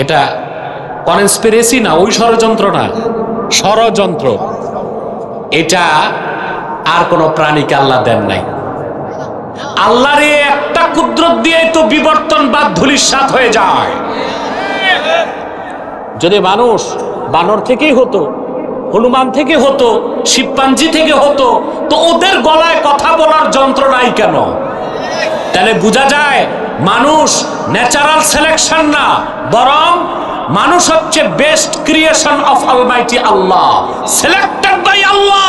[SPEAKER 1] এটা কনস্পিরেসি না, ওই ষড়যন্ত্র না, ষড়যন্ত্র। এটা আর কোন প্রাণীকে আল্লাহ দেন নাই। আল্লাহর এই একটা কুদরত দিয়ে তো বিবর্তনবাদ ধূলিসাৎ হয়ে যায়। যদি মানুষ বানর থেকেই হতো, হনুমান থেকে হতো, শিবপাঞ্জি থেকে হতো, তো ওদের গলায় কথা বলার যন্ত্র নাই কেন? তাহলে বোঝা যায় মানুষ ন্যাচারাল সিলেকশন না, বরং মানুষ হচ্ছে বেস্ট ক্রিয়েশন অফ অলমাইটি আল্লাহ, সিলেক্টেড বাই আল্লাহ।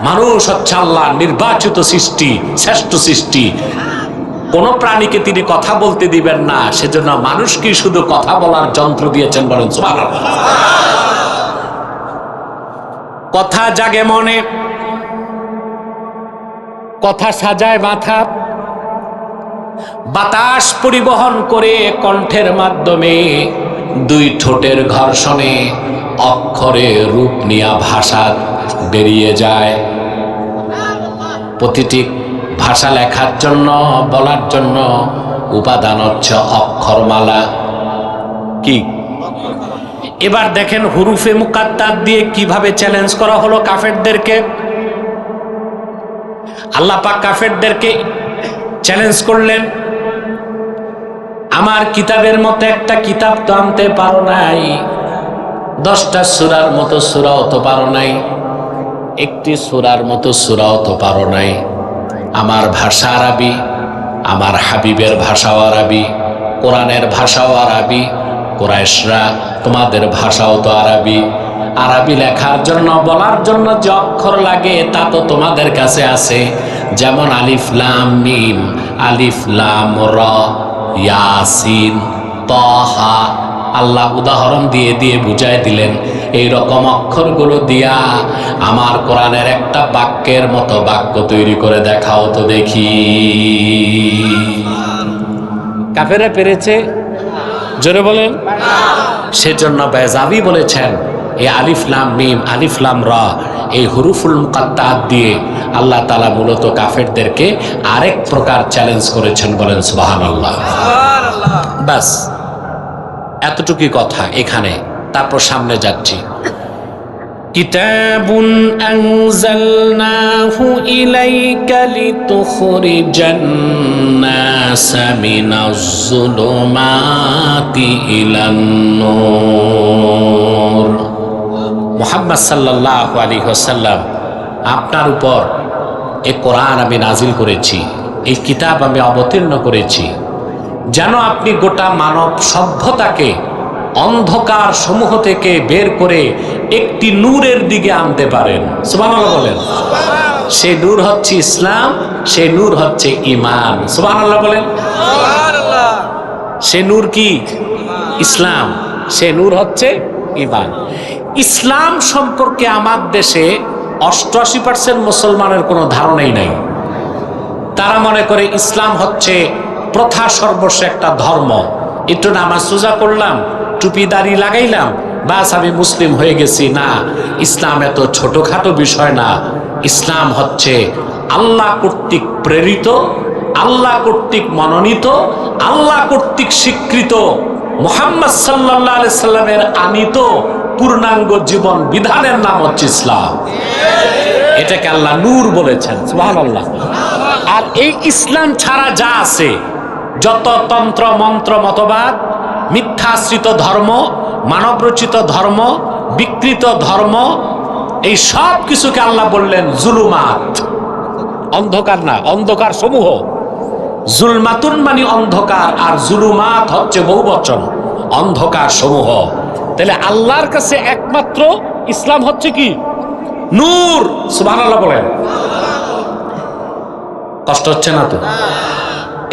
[SPEAKER 1] মানুষ হচ্ছে আল্লাহ নির্বাচিত সৃষ্টি, শ্রেষ্ঠ সৃষ্টি। কোন প্রাণীকে তিনি কথা বলতে দিবেন না, সেজন্য মানুষকে শুধু কথা বলার যন্ত্র দিয়েছেন, বলেন সুবহানাল্লাহ। কথা জাগে মনে, কথা সাজায় মাথা, বাতাস পরিবহন করে কণ্ঠের মাধ্যমে, দুই ঠোঁটের ঘর্ষণে অক্ষরে রূপ নিয়া ভাষা বেরিয়ে যায়। প্রতিটি ভাষা লেখার জন্য, বলার জন্য উপাদান হচ্ছে অক্ষরমালা। কি? এবার দেখেন হুরুফে মুকাত্তার দিয়ে কিভাবে চ্যালেঞ্জ করা হলো কাফেরদেরকে। আল্লাহ পাক কাফেরদেরকে চ্যালেঞ্জ করলেন, আমার কিতাবের মতো একটা কিতাব তো আনতে পারো নাই, 10টা সূরার মতো সূরাও তো পারো নাই, একটি সূরার মতো সূরাও তো পারো নাই। আমার ভাষা আরবি, আমার হাবিবের ভাষাও আরবি, কোরআনের ভাষাও আরবি, কুরাইশরা তোমাদের ভাষাও তো আরবি। আরবি লেখার জন্য, বলার জন্য যে অক্ষর লাগে তা তো তোমাদের কাছে আছে, যেমন আলিফ লাম মিম, আলিফ লাম র, ইয়াসিন, তাহা। আল্লাহ উদাহরণ দিয়ে দিয়ে বুঝাই দিলেন, এই রকম অক্ষরগুলো দিয়া আমার কোরআনের একটা বাক্যের মতো বাক্য তৈরি করে দেখাও তো দেখি। কাফেররা পেরেছে? জোরে বলেন। সেজন্য বেজাবি বলেছেন, এই আলিফ লাম মিম, আলিফ লাম র, এই হুরুফুল মুকাত্তাত দিয়ে আল্লাহ তাআলা মূলত কাফেরদেরকে আরেক প্রকার চ্যালেঞ্জ করেছেন, বলেন সুবহানাল্লাহ। বাস এতটুকুই কথা এখানে, তারপর সামনে যাচ্ছি। কিতাবুন আনজালনাহু ইলাইকা লিতুখরিজান নাসা মিনাজ যুলুমাতি ইলান নূর। মুহাম্মদ সাল্লাল্লাহু আলাইহি ওয়াসাল্লাম, আপনার উপর এই কোরআন আমি নাজিল করেছি, এই কিতাব আমি অবতীর্ণ করেছি, যেন আপনি গোটা মানব সভ্যতাকে অন্ধকার সমূহ থেকে বের করে একটি নূরের দিকে আনতে পারেন। সুবহানাল্লাহ বলেন। সেই নূর হচ্ছে ইসলাম, সেই নূর হচ্ছে ঈমান। সুবহানাল্লাহ বলেন। সে নূর কি? ইসলাম। সে নূর হচ্ছে ঈমান। ইসলাম সম্পর্কে আমার দেশে 88% মুসলমানের কোনো ধারণাই নাই। তারা মনে করে ইসলাম হচ্ছে প্রথা সর্বস্ব একটা ধর্ম। একটু নামাজ রোজা করলাম, টুপি দাড়ি লাগাইলাম, বাস আমি মুসলিম হয়ে গেছি। না, ইসলাম এত ছোটখাটো বিষয় না। ইসলাম হচ্ছে আল্লাহ কর্তৃক প্রেরিত, আল্লাহ কর্তৃক মনোনীত, আল্লাহ কর্তৃক স্বীকৃত, মুহাম্মদ সাল্লাল্লাহু আলাইহি সাল্লামের আনিত পূর্ণাঙ্গ জীবন বিধানের নাম হচ্ছে ইসলাম। এটাকে আল্লাহ নূর বলেছেন, সুবহানাল্লাহ। আর এই ইসলাম ছাড়া যা আছে, যত তন্ত্র মন্ত্র মতবাদ, মিথ্যাশ্রিত ধর্ম, মানবরচিত ধর্ম, বিকৃত ধর্ম, এই সব কিছুকে আল্লাহ বললেন জুলুমাত। অন্ধকার না, অন্ধকার সমূহ। জুলমাতুন মানে অন্ধকার, আর জুলুমাত হচ্ছে বহুবচন, অন্ধকার সমূহ। তাহলে আল্লাহর কাছে একমাত্র ইসলাম হচ্ছে কি? নূর। সুবহানাল্লাহ বলেন। কষ্ট হচ্ছে না তো?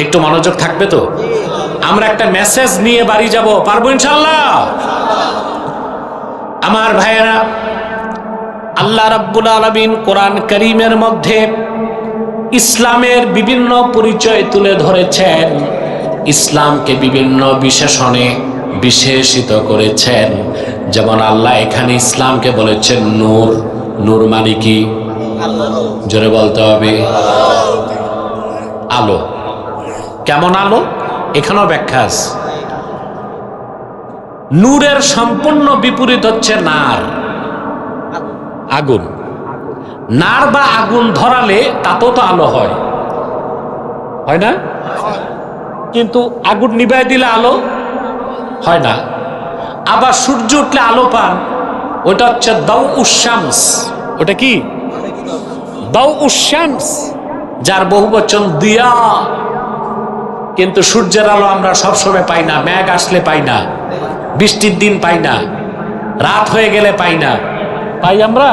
[SPEAKER 1] একটু মনোযোগ থাকবে তো? আমরা একটা মেসেজ নিয়ে বাড়ি যাব, পারবো ইনশাআল্লাহ? আমার ভাইয়েরা, আল্লাহ রাব্বুল আলামিন কোরআন কারীমের মধ্যে ইসলামের বিভিন্ন পরিচয় তুলে ধরেছেন, ইসলামকে বিভিন্ন বিশেষণে বিশেষিত করেছেন। যেমন আল্লাহ এখানে ইসলামকে বলেছেন নূর। নূর মানে কি? জোরে বলতে হবে। আলো। কেমন আলো? এখানেও ব্যাখ্যা আছে। নূরের সম্পূর্ণ বিপরীত হচ্ছে নার, আগুন। নার বা আগুন ধরালে তাতেও তো আলো হয়, হয় না? কিন্তু আগুন নিভাই দিলে আলো হয় না। আবার সূর্য উঠলে আলো পান, ওটা হচ্ছে দাউ উশ-শামস। ওটা কি? দাউ উশ-শামস, যার বহুবচন দিয়া। কিন্তু সূর্যের আলো আমরা সবসময় পাই না, মেঘ আসলে পাই না, বৃষ্টির দিন পাই না, রাত হয়ে গেলে পাই না। পাই আমরা?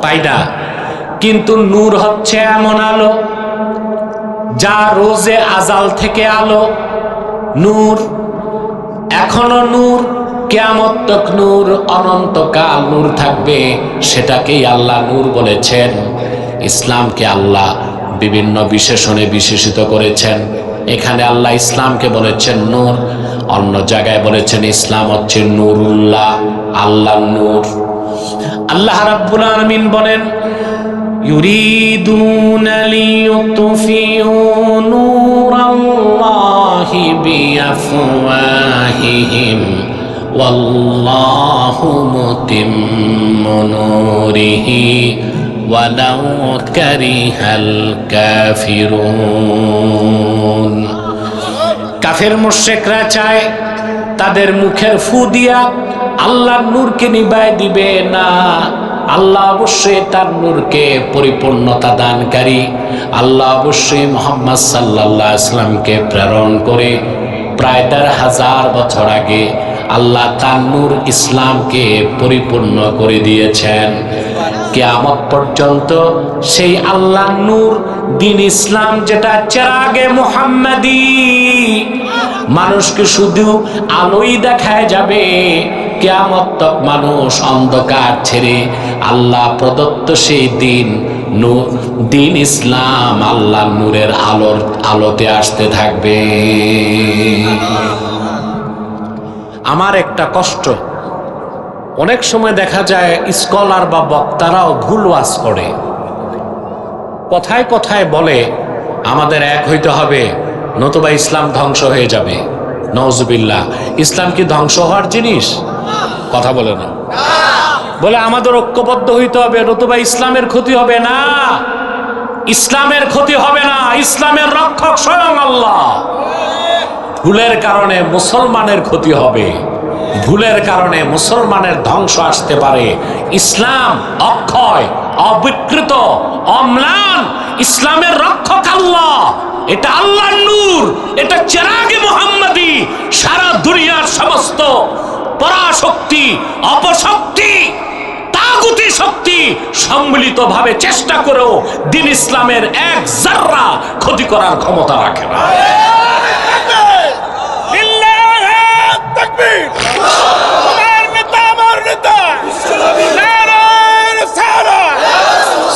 [SPEAKER 1] পাই না। কিন্তু নূর হচ্ছে এমন আলো যা রোজে আজাল থেকে আলো। নূর এখনো নূর, কিয়ামত তক নূর, অনন্তকাল নূর থাকবে। সেটাকেই আল্লাহ নূর বলেছেন। ইসলামকে আল্লাহ বিভিন্ন বিশেষণে বিশেষিত করেছেন। এখানে আল্লাহ ইসলামকে বলেছেন নূর, অন্য জায়গায় বলেছেন ইসলাম হচ্ছে নূরুল্লাহ, আল্লাহ নূর। আল্লাহ রাব্বুল আলামিন বলেন, ইউরিদুনা লিইউতফিউ নূরাল্লাহি বিআফওয়াহিহিম ওয়াল্লাহু মুতিম্মু নূরিহি ওয়ালাউ কারিহাল কাফিরুন। কাফের মুশরিকরা চায় তাদের মুখের ফু দিয়া আল্লাহর নূরকে নিভায় দিবে না। আল্লাহ অবশ্যই তার নূরকে পরিপূর্ণতা দানকারী। আল্লাহ অবশ্যই মুহাম্মদ সাল্লাল্লাহু আলাইহি ওয়াসাল্লামকে প্রেরণ করে প্রায় ১৫০০ বছর আগে আল্লাহ তার নূর ইসলামকে পরিপূর্ণ করে দিয়েছেন। কিয়ামত পর্যন্ত সেই আল্লাহ নূর দ্বীন ইসলাম, যেটা চেরাগে মুহাম্মাদি, মানুষকে শুধু আলোই দেখায় যাবে। কিয়ামত তক মানুষ অন্ধকার ছেড়ে আল্লাহ প্রদত্ত সেই দিন নূর, দ্বীন ইসলাম, আল্লাহ নূরের আলোতে আসতে থাকবে। আমার একটা কষ্ট, অনেক সময় দেখা যায় স্কলার বা বক্তারাও ভুল ওয়াজ করে, কথায় কথায় বলে আমাদের এক হইতে হবে, নতুবা ইসলাম ধ্বংস হয়ে যাবে। নওজুবিল্লাহ। ইসলাম কি ধ্বংস হওয়ার জিনিস? কথা বলে না। বলে আমাদের ঐক্যবদ্ধ হইতে হবে, নতুবা ইসলামের ক্ষতি হবে। না, ইসলামের ক্ষতি হবে না, ইসলামের রক্ষক স্বয়ং আল্লাহ। ভুলের কারণে মুসলমানের ক্ষতি হবে, ভুলের কারণে মুসলমানের ধ্বংস আসতে পারে। ইসলাম অক্ষয়, অবিকৃত, অম্লান। ইসলামের রক্ষক আল্লাহ। এটা আল্লাহর নূর, এটা চেরাগে মুহাম্মাদি। সারা দুনিয়ার সমস্ত পরাশক্তি, অপশক্তি, তাগুতি শক্তি সম্মিলিতভাবে চেষ্টা করেও দ্বীন ইসলামের এক জাররা ক্ষতি করার ক্ষমতা রাখে না।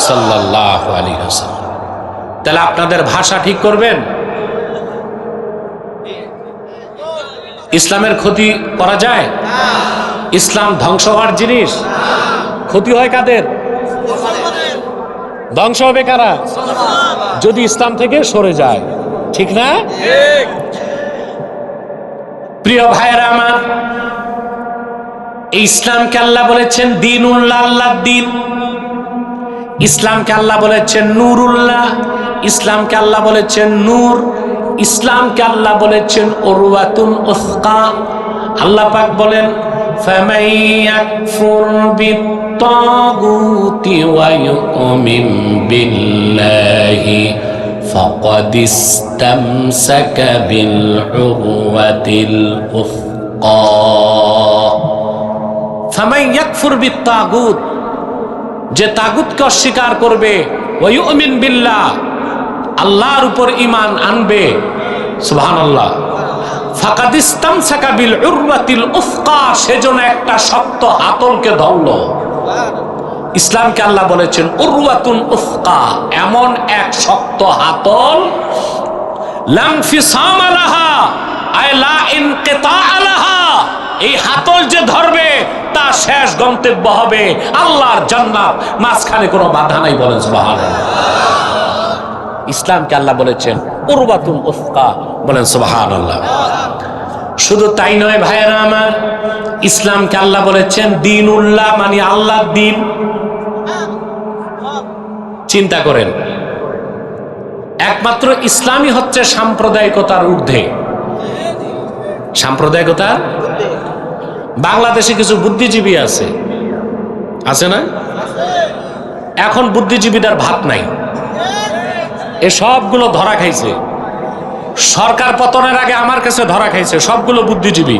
[SPEAKER 1] সাল্লাল্লাহু আলাইহি ওয়াসাল্লাম। তাহলে আপনাদের ভাষা ঠিক করবেন। ইসলামের ক্ষতি করা যায়? ইসলাম ধ্বংস হওয়ার জিনিস? ক্ষতি হয় কাদের? ধ্বংস হবে কারা? যদি ইসলাম থেকে সরে যায়, ঠিক না? প্রিয় ভাইরা আমার, এই ইসলামকে আল্লাহ বলেছেন দ্বীনুল্লাহ, আল্লাহর দ্বীন। ইসলামকে আল্লাহ বলেছেন নূরুল্লাহ, ইসলামকে আল্লাহ বলেছেন নূর, ইসলামকে আল্লাহ বলেছেন উরওয়াতুন উসকা। আল্লাহ পাক বলেন ফামান ইয়াকফুর বিত্তাগুতি ওয়া ইউমিন বিল্লাহি ফাকাদ ইসতামসাকা বিল উরওয়াতিল উসকা। ফামান ইয়াকফুর বিত্তাগুত, যে তাগুতকে অস্বীকার করবে, ওয়া ইউমিন বিল্লাহ, আল্লাহর উপর ঈমান আনবে, সুবহানাল্লাহ, ফাকাদ ইসতামসাকা বিল উরওয়াতিল উসকা, সেজন্য একটা শক্ত হাতলকে ধরলো। ইসলামকে আল্লাহ বলেছেন উরওয়াতুন উসকা, এমন এক শক্ত হাতল, লা ইনফিসামা লাহা আই লা ইনকিতা লাহা, এই হাতল যে ধরবে তা শেষ গন্তব্য হবে আল্লাহর জান্নাত, মাঝখানে কোনো বাধা নাই, বলেন সুবহানাল্লাহ। ইসলামকে আল্লাহ বলেছেন উরওয়াতুন উসকা, বলেন সুবহানাল্লাহ। শুধু তাই নয় ভাইয়েরা আমার, ইসলামকে আল্লাহ বলেছেন দ্বীনুল্লাহ, মানে আল্লাহর দ্বীন। চিন্তা করেন, একমাত্র ইসলামই হচ্ছে সাম্প্রদায়িকতার ঊর্ধ্বে। সাম্প্রদায়িকতার, বাংলাদেশে কিছু বুদ্ধিজীবী আছে, আছে না? এখন বুদ্ধিজীবীদের ভাত নাই, এ সবগুলো ধরা খাইছে। সরকার পতনের আগে আমার কাছে ধরা খাইছে সবগুলো বুদ্ধিজীবী।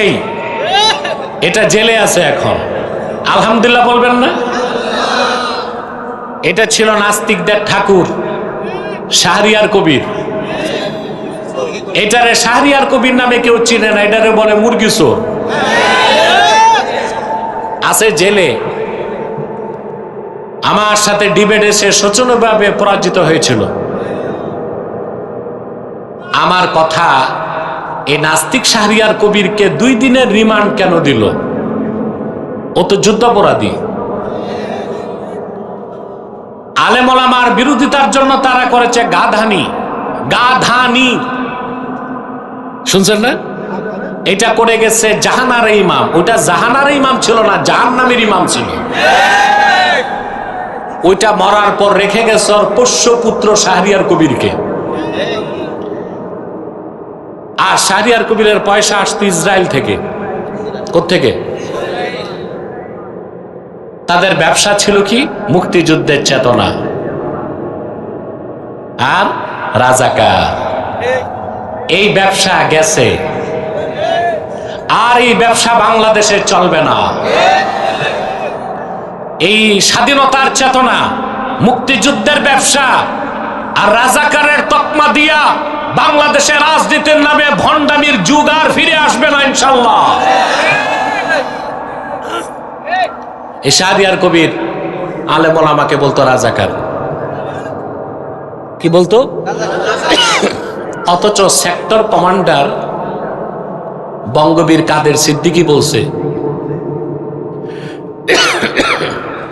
[SPEAKER 1] এই এটা জেলে আছে এখন, আলহামদুলিল্লাহ বলবেন না? এটা ছিল নাস্তিকদের ঠাকুর শাহরিয়ার কবির। এটারে শাহরিয়ার কবির নামে কেউ চিনে না, এটারে বলে মুরগি চোর। আছে জেলে, আমার সাথে ডিবেটে সে শোচনীয়ভাবে পরাজিত হয়েছিল। আমার কথা, এই নাস্তিক শাহরিয়ার কবিরকে 2 দিনের রিমান্ড কেন দিল? ও তো যুদ্ধাপরাধী। আলেম ওলামার বিরোধিতার জন্য তারা করেছে গাধানি, গাধানি, শুনছেন না? এটা করে গেছে জাহানার ইমাম। ওইটা জাহানার ইমাম ছিল না, জাহান্নামের ইমাম ছিল। ওইটা মরার পর রেখে গেছে ওর পোষ্যপুত্র শাহরিয়ার কবিরকে। আর শাহরিয়ার কবিরের পয়সা আসতো ইসরায়েল থেকে। কোত্থেকে? তাদের ব্যবসা ছিল কি? মুক্তিযুদ্ধের চেতনা আর রাজাকার। এই ব্যবসা গেছে, আর এই ব্যবসা বাংলাদেশে চলবে না। এই স্বাধীনতার চেতনা, মুক্তিযুদ্ধের ব্যবসা আর রাজাকারের তকমা দিয়া বাংলাদেশের রাজনীতির নামে ভণ্ডামির যুগ আর ফিরে আসবে না ইনশাআল্লাহ। এই শাহরিয়ার কবির আলেম ওলামাকে বলতো রাজাকার। কি বলতো? অথচ সেক্টর কমান্ডার বঙ্গবীর কাদের সিদ্দিকী বলছে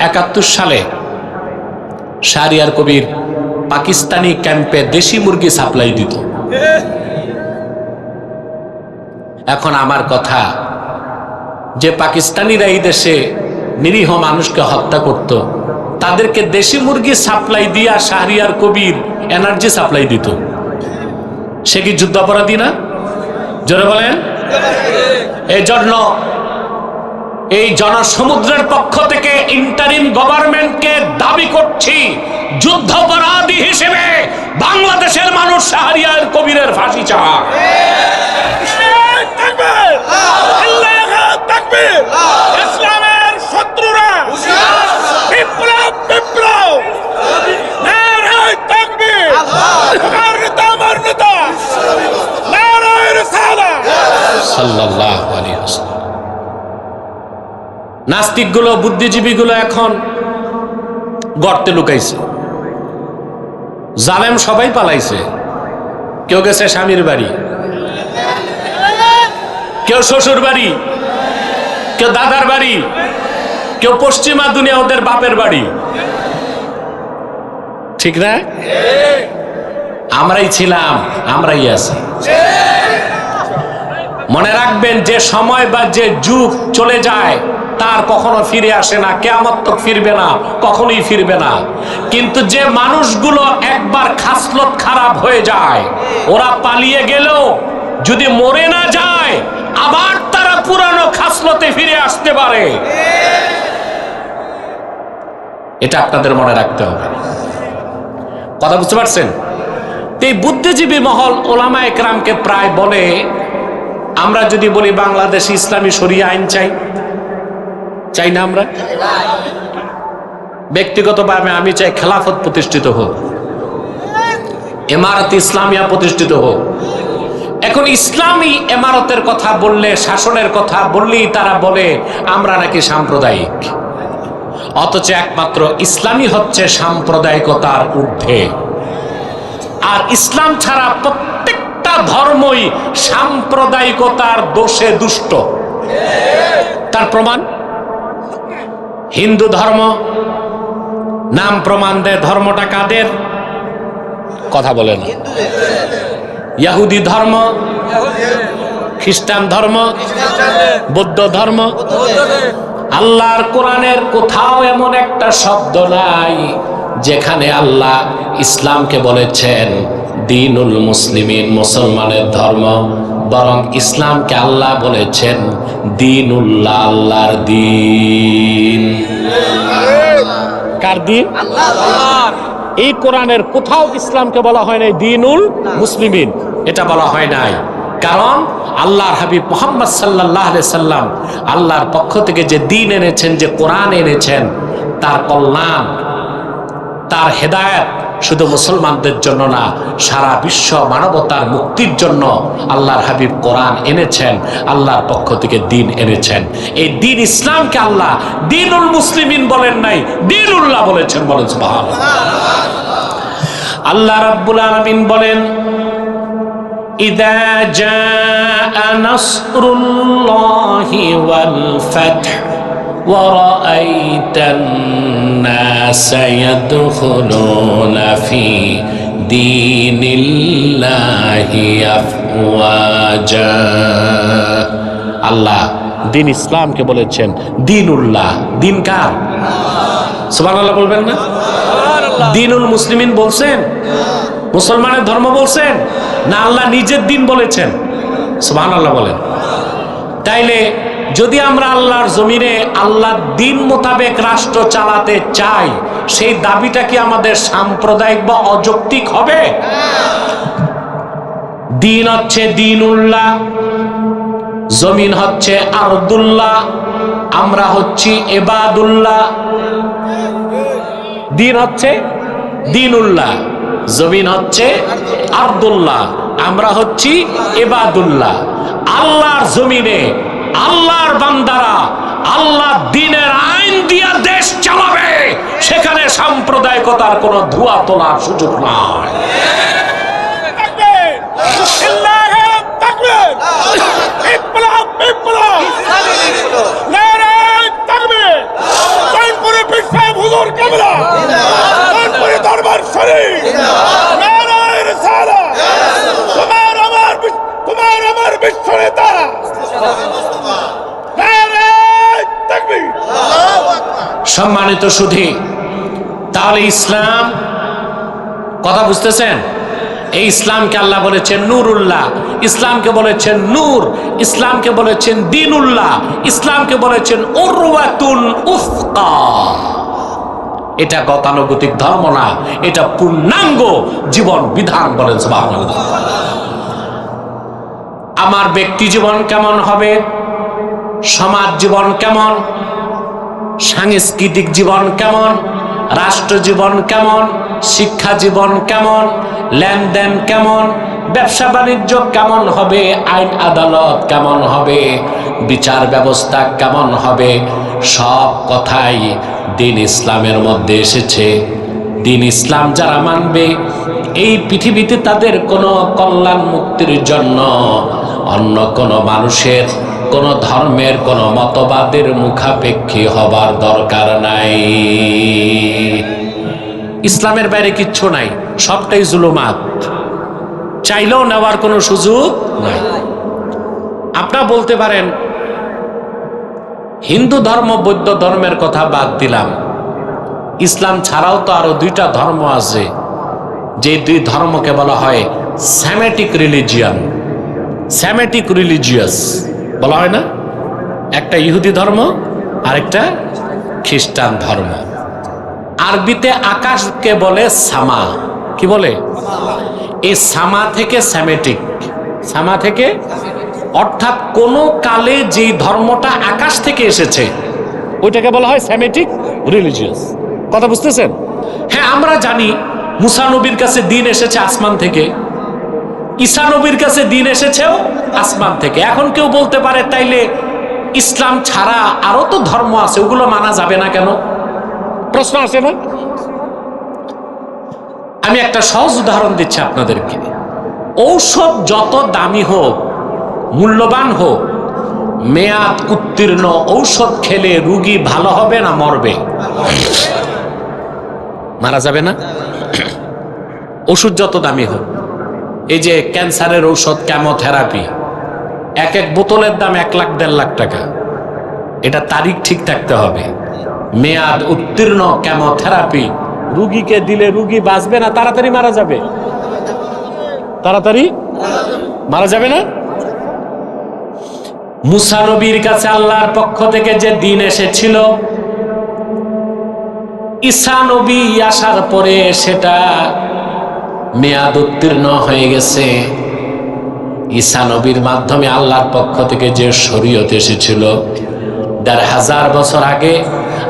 [SPEAKER 1] 71 সালে শাহরিয়ার কবির পাকিস্তানি ক্যাম্পে দেশি মুরগি সাপ্লাই দিত। এখন আমার কথা, যে পাকিস্তানিরা এই দেশে নিরীহ মানুষকে হত্যা করত, তাদেরকে দেশি মুরগি সাপ্লাই দিয়া শাহরিয়ার কবির এনার্জি সাপ্লাই দিত, সে কি যুদ্ধাপরাধী না? জোরে বলেন। এই জন্য এই জনসমুদ্রের পক্ষ থেকে ইন্টারিম গভর্নমেন্টকে দাবি করছি, যুদ্ধাপরাধী হিসেবে বাংলাদেশের মানুষ শাহরিয়ার কবিরের ফাঁসি চায়।
[SPEAKER 3] ইসলামের শত্রুরা বিপ্লব বিপ্লব নারায়ে তাকবীর, আমার নেতা আমার নেতা নারায়ে রিসালাত
[SPEAKER 1] সাল্লাল্লাহু আলাইহি ওয়াসাল্লাম। নাস্তিকগুলো, বুদ্ধিজীবীগুলো এখন গর্তে লুকাইছে। জালেম সবাই পালাইছে, কেউ গেছে স্বামীর বাড়ি, কেউ শ্বশুর বাড়ি, কেউ দাদার বাড়ি, কেউ পশ্চিমা দুনিয়া ওদের বাপের বাড়ি, ঠিক না? আমরাই ছিলাম, আমরাই আছি। মনে রাখবেন, যে সময় বা যে যুগ চলে যায় তার কখনো ফিরে আসে না, কিয়ামত তক ফিরবে না, কখনোই ফিরবে না। কিন্তু যে মানুষগুলো একবার খাসলত খারাপ হয়ে যায়, ওরা পালিয়ে গেলেও যদি মরে না যায়, আবার তারা পুরানো খাসলতে ফিরে আসতে পারে। এটা আপনাদের মনে রাখতে হবে। কথা বুঝতে পারছেন? এই বুদ্ধিজীবী মহল ওলামা একরামকে প্রায় বলে, আমরা যদি বলি বাংলাদেশে ইসলামী শরিয়া আইন চাই, চাই না? আমরা ব্যক্তিগতভাবে আমি চাই খেলাফত প্রতিষ্ঠিত হোক, ইমারত ইসলামিয়া প্রতিষ্ঠিত হোক। এখন ইসলামী ইমারতের কথা বললে, শাসনের কথা বললেই তারা বলে আমরা নাকি সাম্প্রদায়িক, অথচ একমাত্র ইসলামই হচ্ছে সাম্প্রদায়িকতার ঊর্ধ্বে। আর ইসলাম ছাড়া প্রত্যেকটা ধর্মই সাম্প্রদায়িকতার দোষে দুষ্ট। তার প্রমাণ হিন্দু ধর্ম, নাম প্রমাণ দেয় ধর্মটা কাদের? কথা বলে না। ইহুদি ধর্ম, খ্রিস্টান ধর্ম, বৌদ্ধ ধর্ম। আল্লাহর কোরআনের কোথাও এমন একটা শব্দ নাই যেখানে আল্লাহ ইসলামকে বলেছেন দিনুল মুসলিমিন, মুসলমানের ধর্ম, বরং ইসলামকে আল্লাহ বলেছেন দিনুল্লাহ, আল্লাহর দিন। কার দিন? আল্লাহর। এই কোরআনের কোথাও ইসলামকে বলা হয় নাই দিনুল মুসলিমিন, এটা বলা হয় নাই। কারণ আল্লাহর হাবিব মুহাম্মদ সাল্লাল্লাহু আলাইহি সাল্লাম আল্লাহর পক্ষ থেকে যে দিন এনেছেন, যে কোরআন এনেছেন, তার কল্যাণ, তার হেদায়েত শুধু মুসলমানদের জন্য না, সারা বিশ্ব মানবতার মুক্তির জন্য আল্লাহর হাবিব কোরআন এনেছেন, আল্লাহর পক্ষ থেকে দিন এনেছেন। এই দিন ইসলামকে আল্লাহ দিনুল মুসলিমিন বলেন নাই, দিনুল্লাহ বলেছেন। বলেন সুবহানাল্লাহ। আল্লাহ রাব্বুল আলামিন বলেন, ইযা জাআ নাসরুল্লাহি ওয়াল ফাতহ ওয়া রাআইতান নাসা ইয়াদখুলুনা ফি দীনিল্লাহি আফওয়াজা। আল্লাহ দিন ইসলামকে বলেছেন দিনুল্লাহ। দিন কার? সুবহানাল্লাহ বলবেন না? দিনুল মুসলিমিন বলছেন, মুসলমানের ধর্ম বলছেন না, আল্লাহ নিজের দিন বলেছেন? সুবহানাল্লাহ বলেন। তাইলে যদি আমরা আল্লাহর জমিনে আল্লাহর দিন মোতাবেক রাষ্ট্র চালাতে চাই, সেই দাবিটা কি আমাদের সাম্প্রদায়িক বা অযৌক্তিক হবে? দিন হচ্ছে দিনুল্লাহ, জমিন হচ্ছে আরদুল্লাহ, আমরা হচ্ছি ইবাদুল্লাহ। দিন হচ্ছে দিনুল্লাহ, জমিন হচ্ছে আরদুল্লাহ, আমরা হচ্ছি ইবাদুল্লাহ। আল্লাহর জমিনে আল্লাহর বান্দারা আল্লাহ দিনের আইন দিয়া দেশ চালাবে, সেখানে সাম্প্রদায়িকতার কোন ধোঁয়া তোলার সুযোগ নাই। সম্মানিত সুধী, তাহলে ইসলাম, কথা বুঝতেছেন? এই ইসলামকে আল্লাহ বলেছেন নূরুল্লাহ, ইসলামকে বলেছেন নূর, ইসলামকে বলেছেন দিনুল্লাহ, ইসলামকে বলেছেন উরওয়াতুল উফকা। এটা গতানুগতিক ধর্ম না, এটা পূর্ণাঙ্গ জীবন বিধান। বলেন সুবহানাল্লাহ। আমার ব্যক্তি জীবন কেমন হবে, সমাজ জীবন কেমন, সাংস্কৃতিক জীবন কেমন, রাষ্ট্র জীবন কেমন, শিক্ষা জীবন কেমন, লেনদেন কেমন, ব্যবসা বাণিজ্য কেমন হবে, আইন আদালত কেমন হবে, বিচার ব্যবস্থা কেমন হবে, সব কথাই দিন ইসলামের মধ্যে এসেছে। দিন ইসলাম যারা মানবে, এই পৃথিবীতে তাদের কোনো কল্যাণ মুক্তির জন্য অন্য কোনো মানুষের, কোনো ধর্মের, কোনো মতবাদের মুখাপেক্ষী হবার দরকার নাই। ইসলামের বাইরে কিচ্ছু নাই, সবটাই জুলুমাত, চাইলেও নেওয়ার কোনো সুযোগ নাই। আপনারা বলতে পারেন হিন্দু ধর্ম বৌদ্ধ ধর্মের কথা বাদ দিলাম, ইসলাম ছাড়াও তো আরো দুইটা ধর্ম আছে, যে দুই ধর্মকে বলা হয় স্যামেটিক রিলিজিয়ান, স্যামেটিক রিলিজিয়াস বলা হয় না? একটা ইহুদি ধর্ম আর একটা খ্রিস্টান ধর্ম। আরবিতে আকাশকে বলে সামা, কি বলে? এই সামা থেকে স্যামেটিক, সামা থেকে, অর্থাৎ কোন কালে যে ধর্মটা আকাশ থেকে এসেছে ওইটাকে বলা হয় স্যামেটিক রিলিজিয়াস। কথা বুঝতেছেন? হ্যাঁ, আমরা জানি মুসা নবীর কাছে দিন এসেছে আসমান থেকে, ঈসা নবীর কাছে দিন এসেছেও আসমান থেকে। এখন কেউ বলতে পারে তাইলে ইসলাম ছাড়া আরো তো ধর্ম আছে, ওগুলো মানা যাবে না কেন? প্রশ্ন আসে না? আমি একটা সহজ উদাহরণ দিচ্ছি আপনাদেরকে। ঔষধ যত দামি হোক, মূল্যবান হোক, মেয়াদ উত্তীর্ণ ঔষধ খেলে রোগী ভালো হবে না মরবে? মারা যাবে না? ওষুধ যত দামি হোক, এই যে ক্যান্সারের ঔষধ, কেমোথেরাপি, এক এক বোতলের দাম 1 লাখ 1.5 লাখ টাকা। এটা তারিখ ঠিক থাকতে হবে। মেয়াদ উত্তীর্ণ কেমোথেরাপি রুগীকে দিলে রুগী বাঁচবে না, তাড়াতাড়ি মারা যাবে। তাড়াতাড়ি মারা যাবে না? মুসা নবীর কাছে আল্লাহর পক্ষ থেকে যে দিন এসেছিল, ঈসা নবী আসার পরে সেটা মেয়াদ উত্তীর্ণ হয়ে গেছে। ঈসা নবীর মাধ্যমে আল্লাহর পক্ষ থেকে যে শরীয়ত এসেছিল 1500 বছর আগে,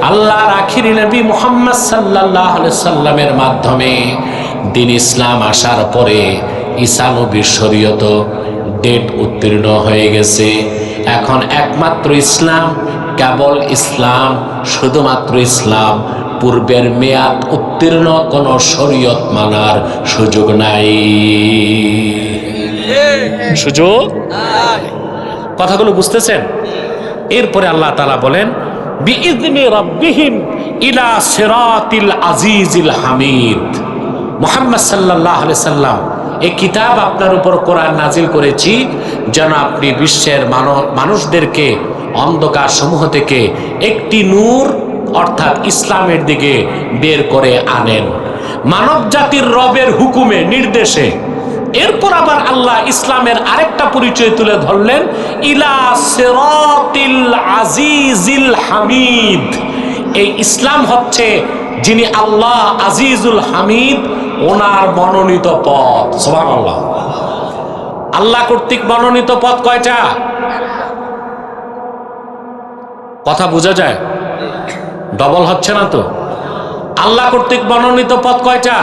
[SPEAKER 1] আল্লাহর আখিরি নবী মুহাম্মদ সাল্লাল্লাহু আলাইহি সাল্লামের মাধ্যমে দিন ইসলাম আসার পরে ঈসা নবীর শরীয়ত ডেট উত্তীর্ণ হয়ে গেছে। এখন একমাত্র ইসলাম, কেবল ইসলাম, শুধুমাত্র ইসলাম। পূর্বের মেয়াদ উত্তীর্ণ কোন শরীয়ত মানার সুযোগ নাই, সুযোগ। কথাগুলো বুঝতেছেন? এরপরে আল্লাহ তাআলা বলেন বিইذনি রাব্বিহিম ইলা সিরাতিল আজিজিল হামিদ। মুহাম্মদ সাল্লাল্লাহু আলাইহি সাল্লাম, এই কিতাব আপনার উপর কোরআন নাজিল করেছি যেন আপনি বিশ্বের মানুষদেরকে অন্ধকার সমূহ থেকে একটি নূর অর্থাৎ ইসলামের দিকে বের করে আনেন, মানব জাতির রবের হুকুমে, নির্দেশে। এরপর আবার আল্লাহ ইসলামের আরেকটা পরিচয় তুলে ধরলেন, ইলা সিরাতিল আজিজিল হামিদ। এই ইসলাম হচ্ছে যিনি আল্লাহ আজিজুল হামিদ, ওনার মনোনীত পথ। সুবহানাল্লাহ। আল্লাহ কর্তৃক মনোনীত পথ কয়টা? কথা বোঝা যায়? ডবল হচ্ছে না তো? আল্লাহ কর্তৃক মনোনীত পথ কয়টা?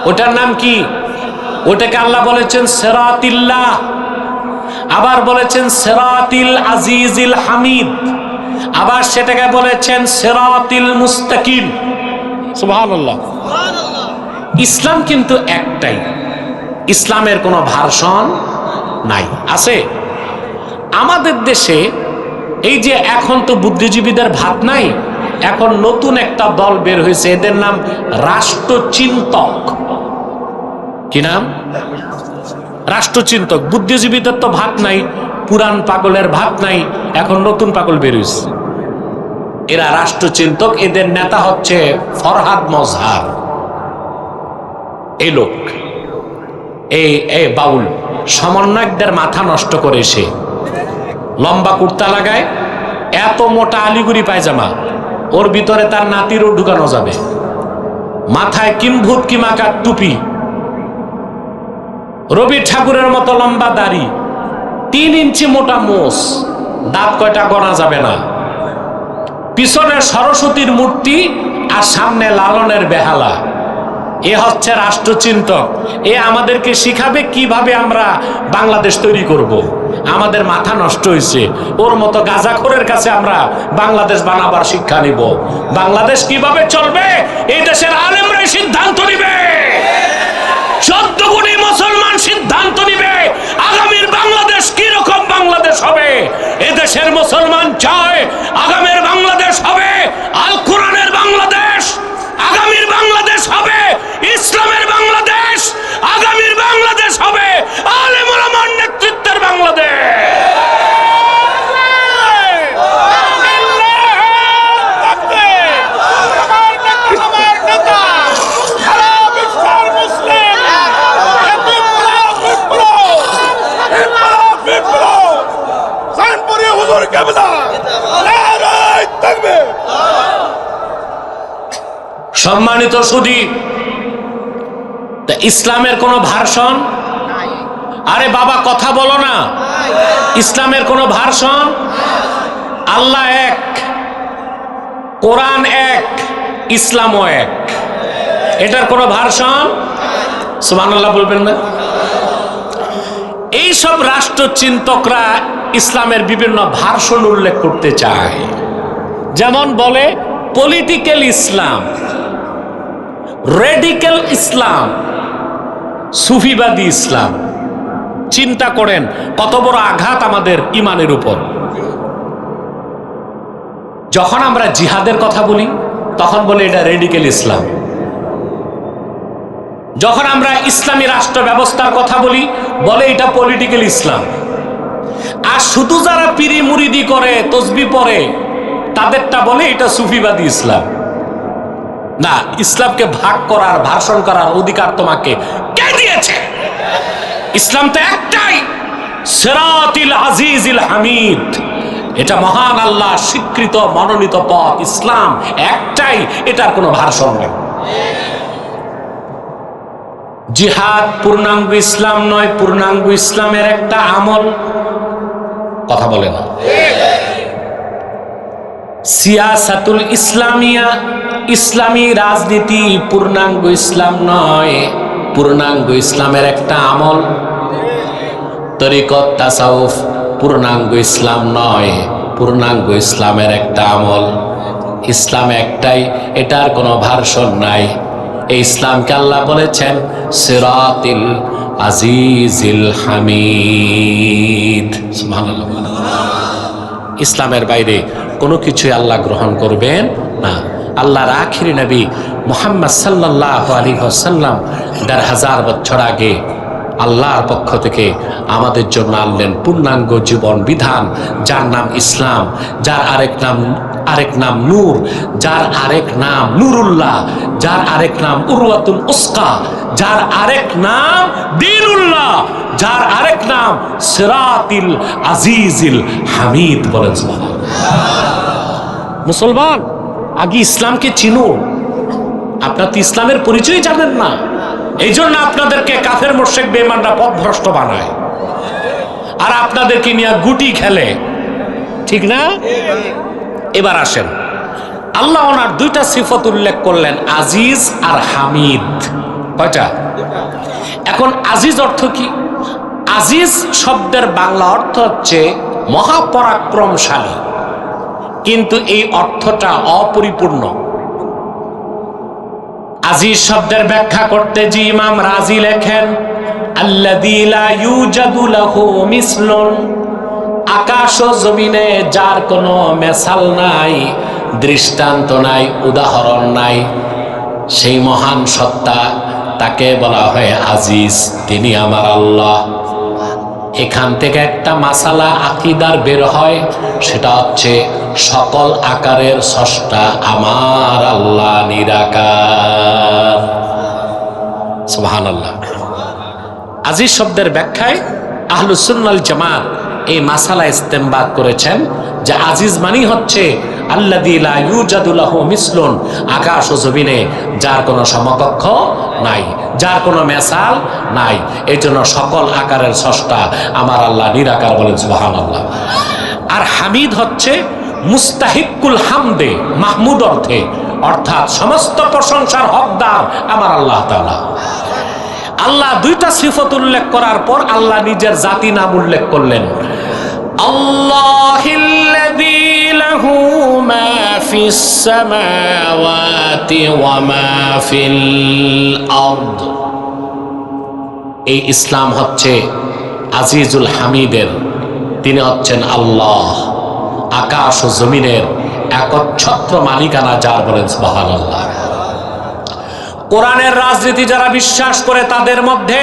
[SPEAKER 1] ওটার নাম কি? ওটাকে আল্লাহ বলেছেন সিরাতিল্লাহ, আবার বলেছেন সিরাতিল আজিজিল হামিদ, আবার সেটাকে বলেছেন সিরাতিল মুস্তাকিম। সুবহানাল্লাহ। ইসলাম কিন্তু একটাই, ইসলামের কোনো ভার্সন নাই। আছে আমাদের দেশে এই যে এখন তো বুদ্ধিজীবীদের ভাত নাই, এখন নতুন একটা দল বের হয়েছে, এদের নাম রাষ্ট্রচিন্তক। কি নাম? রাষ্ট্রচিন্তক। বুদ্ধিজীবীদের তো ভাত নাই, পুরান পাগলের ভাত নাই, এখন নতুন পাগল বের হয়েছে, এরা রাষ্ট্রচিন্তক। এদের নেতা হচ্ছে ফরহাদ মজহার। এই লোক, এই বাউল সমন্বয়কদের মাথা নষ্ট করে, সে লম্বা কুর্তা লাগায়, এত মোটা আলিগুড়ি পায়জামা, ওর ভিতরে তার নাতিরও ঢুকানো যাবে, মাথায় কিম্ভূত কিমাকার টুপি, রবি ঠাকুরের মতো লম্বা দাড়ি, 3 ইঞ্চি মোটা মোষ, দাঁত কয়টা গোনা যাবে না, পিছনে সরস্বতীর মূর্তি আর সামনে লালনের বেহালা। এ হচ্ছে রাষ্ট্রচিন্তক। এ আমাদেরকে শিখাবে কিভাবে আমরা বাংলাদেশ তৈরি করব। আমাদের মাথা নষ্ট হয়েছে, ওর মতো গাঁজাখোরের কাছে আমরা বাংলাদেশ বানাবার শিক্ষা নিব। বাংলাদেশ কিভাবে চলবে এই দেশের আলেমরাই সিদ্ধান্ত নিবে, 14 কোটি মুসলমান সিদ্ধান্ত নিবে আগামীর বাংলাদেশ কি দেশের মুসলমান চায় আগামীর বাংলাদেশ হবে আল কোরআনের বাংলাদেশ, আগামীর বাংলাদেশ হবে ইসলামের বাংলাদেশ, আগামীর বাংলাদেশ হবে আলেম ওলামার নেতৃত্বের বাংলাদেশ। সম্মানিত সুধী, ইসলামের কোন ভার্সন? আরে বাবা কথা বলো না, ইসলামের কোন ভার্সন? আল্লাহ এক, কোরআন এক, ইসলামও এক, এটার কোন ভার্সন? সুবহানাল্লাহ বলবেন না? এইসব রাষ্ট্রচিন্তকরা ইসলামের বিভিন্ন ভার্সন উল্লেখ করতে চায়। যেমন বলে পলিটিক্যাল ইসলাম, রেডিক্যাল ইসলাম, সুফিবাদী ইসলাম। চিন্তা করেন কত বড় আঘাত আমাদের ইমানের উপর। যখন আমরা জিহাদের কথা বলি তখন বলে এটা রেডিক্যাল ইসলাম। যখন আমরা ইসলামী রাষ্ট্র ব্যবস্থার কথা বলি বলে এটা পলিটিক্যাল ইসলাম। আর শুধু যারা পীরি মুরিদি করে, তসবি পড়ে, তাদেরটা বলে এটা সুফিবাদী ইসলাম। না, ইসলামকে ভাগ করার, ভাষণ করার অধিকার তোমাকে কে দিয়েছে? ইসলাম তো একটাই, সিরাতিল আজিজিল হামিদ। এটা মহান আল্লাহ স্বীকৃত মনোনীত পথ, ইসলাম একটাই, এটার কোনো ভাষণ নেই। জিহাদ পূর্ণাঙ্গ ইসলাম নয়, পূর্ণাঙ্গ ইসলামের একটা আমল। কথা বলে না। সিয়াসাতুল ইসলামিয়া, ইসলামী রাজনীতি পূর্ণাঙ্গ ইসলাম নয়, পূর্ণাঙ্গ ইসলামের একটা আমল। তরিকত তাসাউফ পূর্ণাঙ্গ ইসলাম নয়, পূর্ণাঙ্গ ইসলামের একটা আমল। ইসলাম একটাই, এটার কোনো ভার্সন নাই। এই ইসলামকে আল্লাহ বলেছেন সিরাতিল আজিজিল হামিদ। সুবহানাল্লাহ। ইসলামের বাইরে কোনো কিছুই আল্লাহ গ্রহণ করবেন না। আল্লাহর আখিরি নবী মুহাম্মদ সাল্লাল্লাহু আলাইহি ওয়াসাল্লাম ১৫০০ বছর আগে আল্লাহর পক্ষ থেকে আমাদের জন্য আনলেন পূর্ণাঙ্গ জীবন বিধান, যার নাম ইসলাম, যার আরেক নাম নূর, যার আরেক নাম নুরুল্লাহ, যার আরেক নাম উরওয়াতুল উসকা, যার আরেক নাম দীনুল্লাহ, যার আরেক নাম সিরাতিল আজিজিল হামিদ। বলেন সুবহানাল্লাহ। মুসলমান, আগে ইসলামকে চিনুন। আপনারা তো ইসলামের পরিচয় জানেন না, এই জন্য আপনাদেরকে কাফের মুশরিক বেঈমানরা পথভ্রষ্ট বানায় আর আপনাদেরকে নিয়ে গুটি খেলে, ঠিক না? এবার আসেন, আল্লাহ ওনার দুইটা সিফত উল্লেখ করলেন, আজিজ আর হামিদ। কয়টা? এখন আজিজ অর্থ কি? আজিজ শব্দের বাংলা অর্থ হচ্ছে মহাপরাক্রমশালী, কিন্তু এই অর্থটা অপরিপূর্ণ। আজিজ শব্দের ব্যাখ্যা করতে যে ইমাম রাজি লেখেন, আল্লাযী লা ইউজাদু লাহু মিসলুন, আকাশ ও জমিনে যার কোনো মেসাল নাই, দৃষ্টান্ত নাই, উদাহরণ নাই, সেই মহান সত্তা, তাকে বলা হয় আজিজ। তিনি আমার আল্লাহ। এখান থেকে একটা মাসালা আকীদার বের হয়, সেটা হচ্ছে সকল আকারের স্রষ্টা আমার আল্লাহ নিরাকার। সুবহানাল্লাহ। আজিজ শব্দের ব্যাখ্যায় আহলুস সুন্নাহ ওয়াল জামাত এই মাসালা ইস্তেমবাদ করেছেন যে আজিজ মানি হচ্ছে আল্লাযী লা ইউজাদু লাহু মিসলুন, আকাশ ও জমিনে যার কোনো সমকক্ষ নাই, যার কোনো মেসাল নাই, এই জন্য সকল আকারের স্রষ্টা আমার আল্লাহ নিরাকার। বলেন সুবহানাল্লাহ। আর হামিদ হচ্ছে মুস্তাহিকুল হামদে, মাহমুদ অর্থে, অর্থাৎ সমস্ত প্রশংসার হকদার আমার আল্লাহ তাআলা। আল্লাহ দুইটা সিফত উল্লেখ করার পর আল্লাহ নিজের জাতি নাম উল্লেখ করলেন, আল্লাহিল্লাযী লাহু মা ফিস সামাওয়াতি ওয়া মা ফিল আরদ। এই ইসলাম হচ্ছে আজিজুল হামিদের, তিনি হচ্ছেন আল্লাহ। আকাশ ও জমিনের একচ্ছত্র মালিকানা যার, বলেন সুবহানাল্লাহ। কোরআনের রাজনীতি যারা বিশ্বাস করে তাদের মধ্যে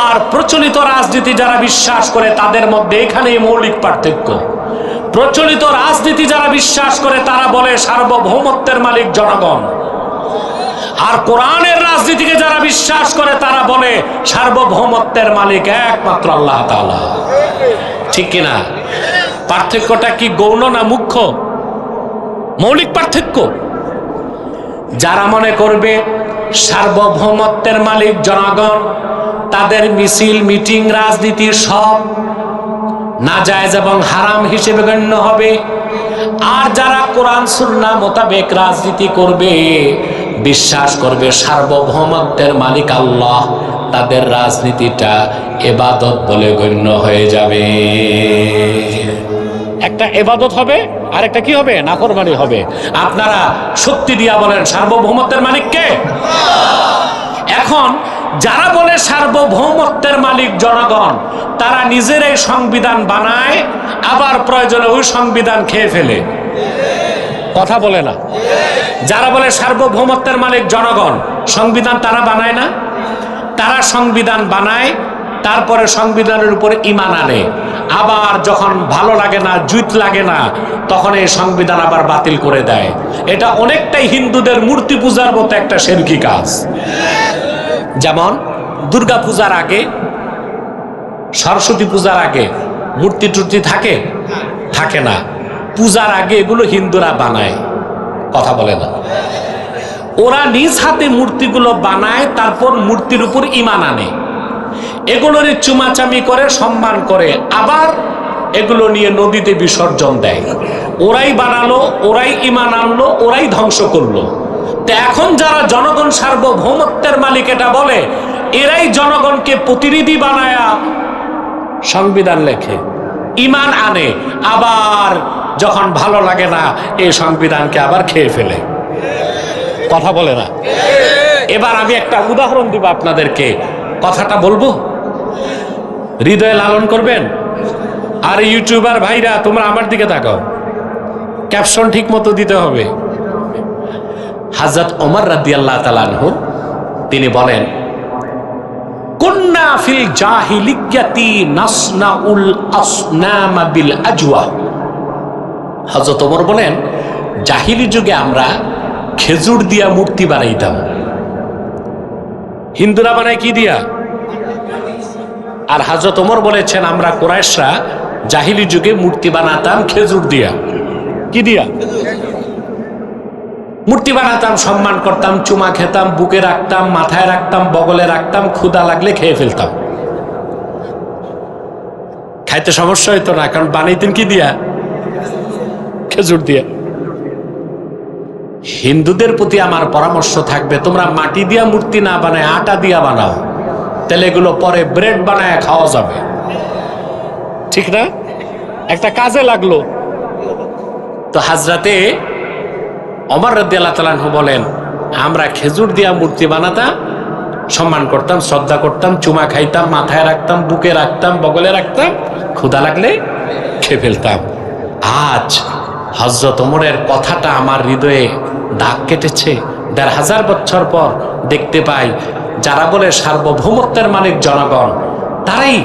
[SPEAKER 1] আর প্রচলিত রাজনীতি যারা বিশ্বাস করে তাদের মধ্যে এখানেই মৌলিক পার্থক্য। প্রচলিত রাজনীতি যারা বিশ্বাস করে তারা বলে সার্বভৌমত্বের মালিক জনগণ, আর কোরআনের রাজনীতিকে যারা বিশ্বাস করে তারা বলে সার্বভৌমত্বের মালিক একমাত্র আল্লাহ তাআলা। ঠিক কিনা? পার্থক্যটা কি গৌণ না মুখ্য? মৌলিক পার্থক্য। যারা মনে করবে সার্বভৌমত্বের মালিক জনগণ, তাদের মিছিল মিটিং রাজনীতি সব নাজায়েজ এবং হারাম হিসেবে গণ্য হবে। আর যারা কোরআন সুন্নাহ মোতাবেক রাজনীতি করবে, বিশ্বাস করবে সার্বভৌমত্বের মালিক আল্লাহ, তাদের রাজনীতিটা ইবাদত বলে গণ্য হয়ে যাবে। একটা ইবাদত হবে আর একটা কি হবে? নাফরমানি হবে। আপনারা শক্তি দিয়া বলেন সার্বভৌমত্বের মালিক কে? এখন যারা বলে সার্বভৌমত্বের মালিক জনগণ, তারা নিজেরাই সংবিধান বানায়, আবার প্রয়োজনে ওই সংবিধান খেয়ে ফেলে। কথা বলে না। যারা বলে সার্বভৌমত্বের মালিক জনগণ, সংবিধান তারা বানায় না? তারা সংবিধান বানায়, তারপরে সংবিধানের উপর ঈমান আনে, আবার যখন ভালো লাগে না, জুত লাগে না, তখন এই সংবিধান আবার বাতিল করে দেয়। এটা অনেকটাই হিন্দুদের মূর্তি পূজার মতো একটা শিরকি কাজ। যেমন দুর্গা পূজার আগে, সরস্বতী পূজার আগে মূর্তি টুর্তি থাকে? থাকে না। পূজার আগে এগুলো হিন্দুরা বানায়। কথা বলে না। ওরা নিজ হাতে মূর্তিগুলো বানায়, তারপর মূর্তির উপর ঈমান আনে, এগুলোরই চুমাচামি করে, সম্মান করে, আবার এগুলো নিয়ে নদীতে বিসর্জন দেয়। ওরাই বানালো, ওরাই ঈমান আনলো, ওরাই ধ্বংস করলো। তো এখন যারা জনগণ সার্বভৌমত্বের মালিক এটা বলে, এরাই জনগণকে প্রতিনিধি বানায়া সংবিধান লেখে, ঈমান আনে, আবার যখন ভালো লাগে না এই সংবিধানকে আবার খেয়ে ফেলে। কথা বলে না। এবার আমি একটা উদাহরণ দিব আপনাদেরকে, কথাটা বলবো, হৃদয়ে লালন করবেন। আর ইউটিউবার ভাইরা তোমরা আমার দিকে তাকাও, ক্যাপশন ঠিক মতো দিতে হবে। হযরত ওমর রাদিয়াল্লাহু তাআলা আনহু তিনি বলেন, কুন্না ফিল জাহিলিয়াতি নাসনাউল আসনাম বিল আজওয়া। হযরত ওমর বলেন, জাহিলি যুগে আমরা খেজুর দিয়া মূর্তি বানাইতাম। হিন্দুরা বানায় কি দিয়া? আর হযরত ওমর বলেছেন, আমরা কুরাইশরা জাহিলি যুগে মূর্তি বানাতাম খেজুর দিয়া। কি দিয়া? মূর্তি বানাতাম, সম্মান করতাম, চুমা খেতাম, বুকে রাখতাম, মাথায় রাখতাম, বগলে রাখতাম, ক্ষুধা লাগলে খেয়ে ফেলতাম। খাইতে সমস্যা হইতো না, কারণ বানাইতেন কি দিয়া? খেজুর দিয়া। হিন্দুদের প্রতি আমার পরামর্শ থাকবে, তোমরা মাটি দিয়া মূর্তি না বানায় আটা দিয়া বানাও, তাহলে এগুলো পরে ব্রেড বানায় খাওয়া যাবে। ঠিক না? একটা কাজে লাগলো। তো হযরতে ওমর রাদিয়াল্লাহু তাআলা আনহু বলেন, আমরা খেজুর দিয়া মূর্তি বানাতাম, সম্মান করতাম, শ্রদ্ধা করতাম, চুমা খাইতাম, মাথায় রাখতাম, বুকে রাখতাম, বগলে রাখতাম, ক্ষুধা লাগলে খেয়ে ফেলতাম। আজ হযরত ওমরের কথাটা আমার হৃদয়ে দাগ কেটেছে। ১৫০০ বছর পর দেখতে পাই যারা বলে সার্বভৌমত্বের মালিক জনগণ, তারাই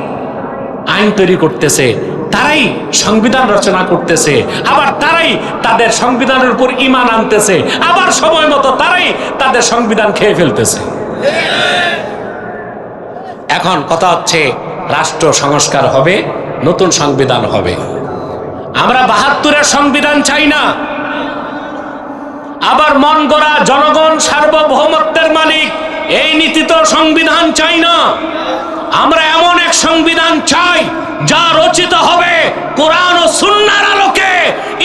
[SPEAKER 1] আইন তৈরি করতেছে, তারাই সংবিধান রচনা করতেছে, আবার তারাই তাদের সংবিধানের উপর ঈমান আনতেছে, আবার সময় মতো তারাই তাদের সংবিধান খেয়ে ফেলতেছে। এখন কথা হচ্ছে, রাষ্ট্র সংস্কার হবে, নতুন সংবিধান হবে। আমরা ৭২-এর সংবিধান চাই না। আবার মন গড়া জনগণ সার্বভৌমত্বের মালিক এই নীতিতে সংবিধান চাই না। আমরা এমন এক সংবিধান চাই যা রচিত হবে কোরআন ও সুন্নাহর আলোকে,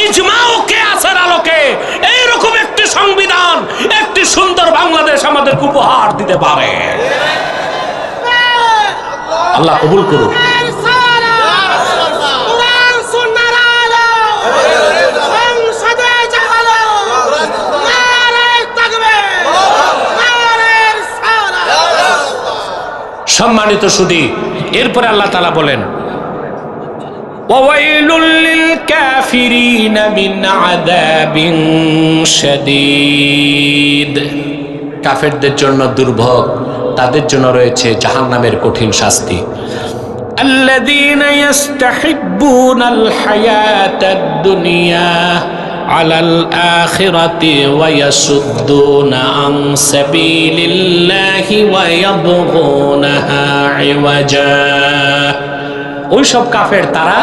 [SPEAKER 1] ইজমা ও কিয়াসের আলোকে। এইরকম একটি সংবিধান, একটি সুন্দর বাংলাদেশ আমাদেরকে উপহার দিতে পারে। আল্লাহ কবুল করুন। সম্মানিত সুধী, এরপরে আল্লাহ তাআলা বলেন, ওয়াইলুল লিল কাফিরিন মিন আযাবিন শাদীদ। কাফেরদের জন্য দুর্ভোগ, তাদের জন্য রয়েছে জাহান্নামের কঠিন শাস্তি। আল্লাযীনা ইস্তাহিব্বুনাল হায়াতাদ দুনিয়া আলাল আখিরাতি ওয়া ইয়াসুদ্দুনা আন সাবিলিল্লাহি ওয়া ইয়াবগুনাহা ইওয়াজা। ওই সব কাফের তারা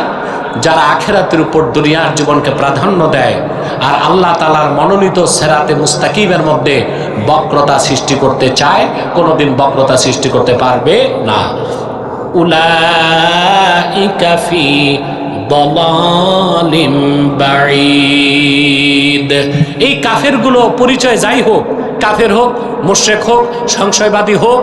[SPEAKER 1] যারা আখিরাতের উপর দুনিয়ার জীবনকে প্রাধান্য দেয় আর আল্লাহ তাআলার মনোনীত সিরাতে মুস্তাকিমের মধ্যে বক্রতা সৃষ্টি করতে চায়, কোনোদিন বক্রতা সৃষ্টি করতে পারবে না। উলাইকা ফি দালালিম বাঈদ। এই কাফেরগুলো পরিচয় যাই হোক, কাফের হোক, মুশরিক হোক, সংশয়বাদী হোক,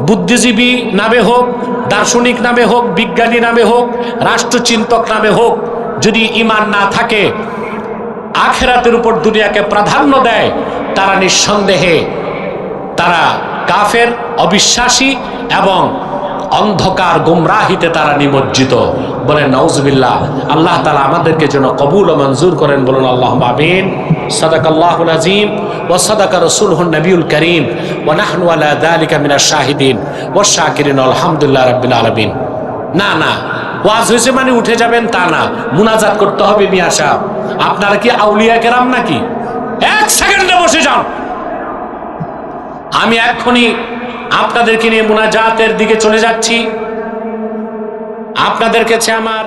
[SPEAKER 1] বুদ্ধিজীবী নামে হোক, দার্শনিক নামে হোক, বিজ্ঞানী নামে হোক, রাষ্ট্রচিন্তক নামে হোক, যদি ঈমান না থাকে, আখিরাতের উপর দুনিয়াকে প্রাধান্য দেয়, তারা নিঃসন্দেহে তারা কাফের, অবিশ্বাসী এবং অন্ধকার গুমরাহিতে তারা নিমজ্জিত। বলেন নাউজুবিল্লাহ। আল্লাহ তাআলা আমাদেরকে যেন কবুল ও মঞ্জুর করেন, বলুন আল্লাহুম্মা আমিন। সাদাকাল্লাহুল আযীম ওয়া সাদাকা রাসূলুহুন নবিয়ুল কারীম ওয়া নাহনু আলা যালিকা মিনাশ শাহিদিন ওয়াশ শাকিরিন আলহামদুলিল্লাহি রাব্বিল আলামিন। না না, ওয়াজ হয়েছে মানে উঠে যাবেন তা না, মুনাজাত করতে হবে। মিয়া সাহেব, আপনারা কি আউলিয়া কেরাম নাকি? এক সেকেন্ডে বসে যান। আমি এক্ষুনি আপনাদেরকে নিয়ে মুনাজাতের দিকে চলে যাচ্ছি। আপনাদের কাছে আমার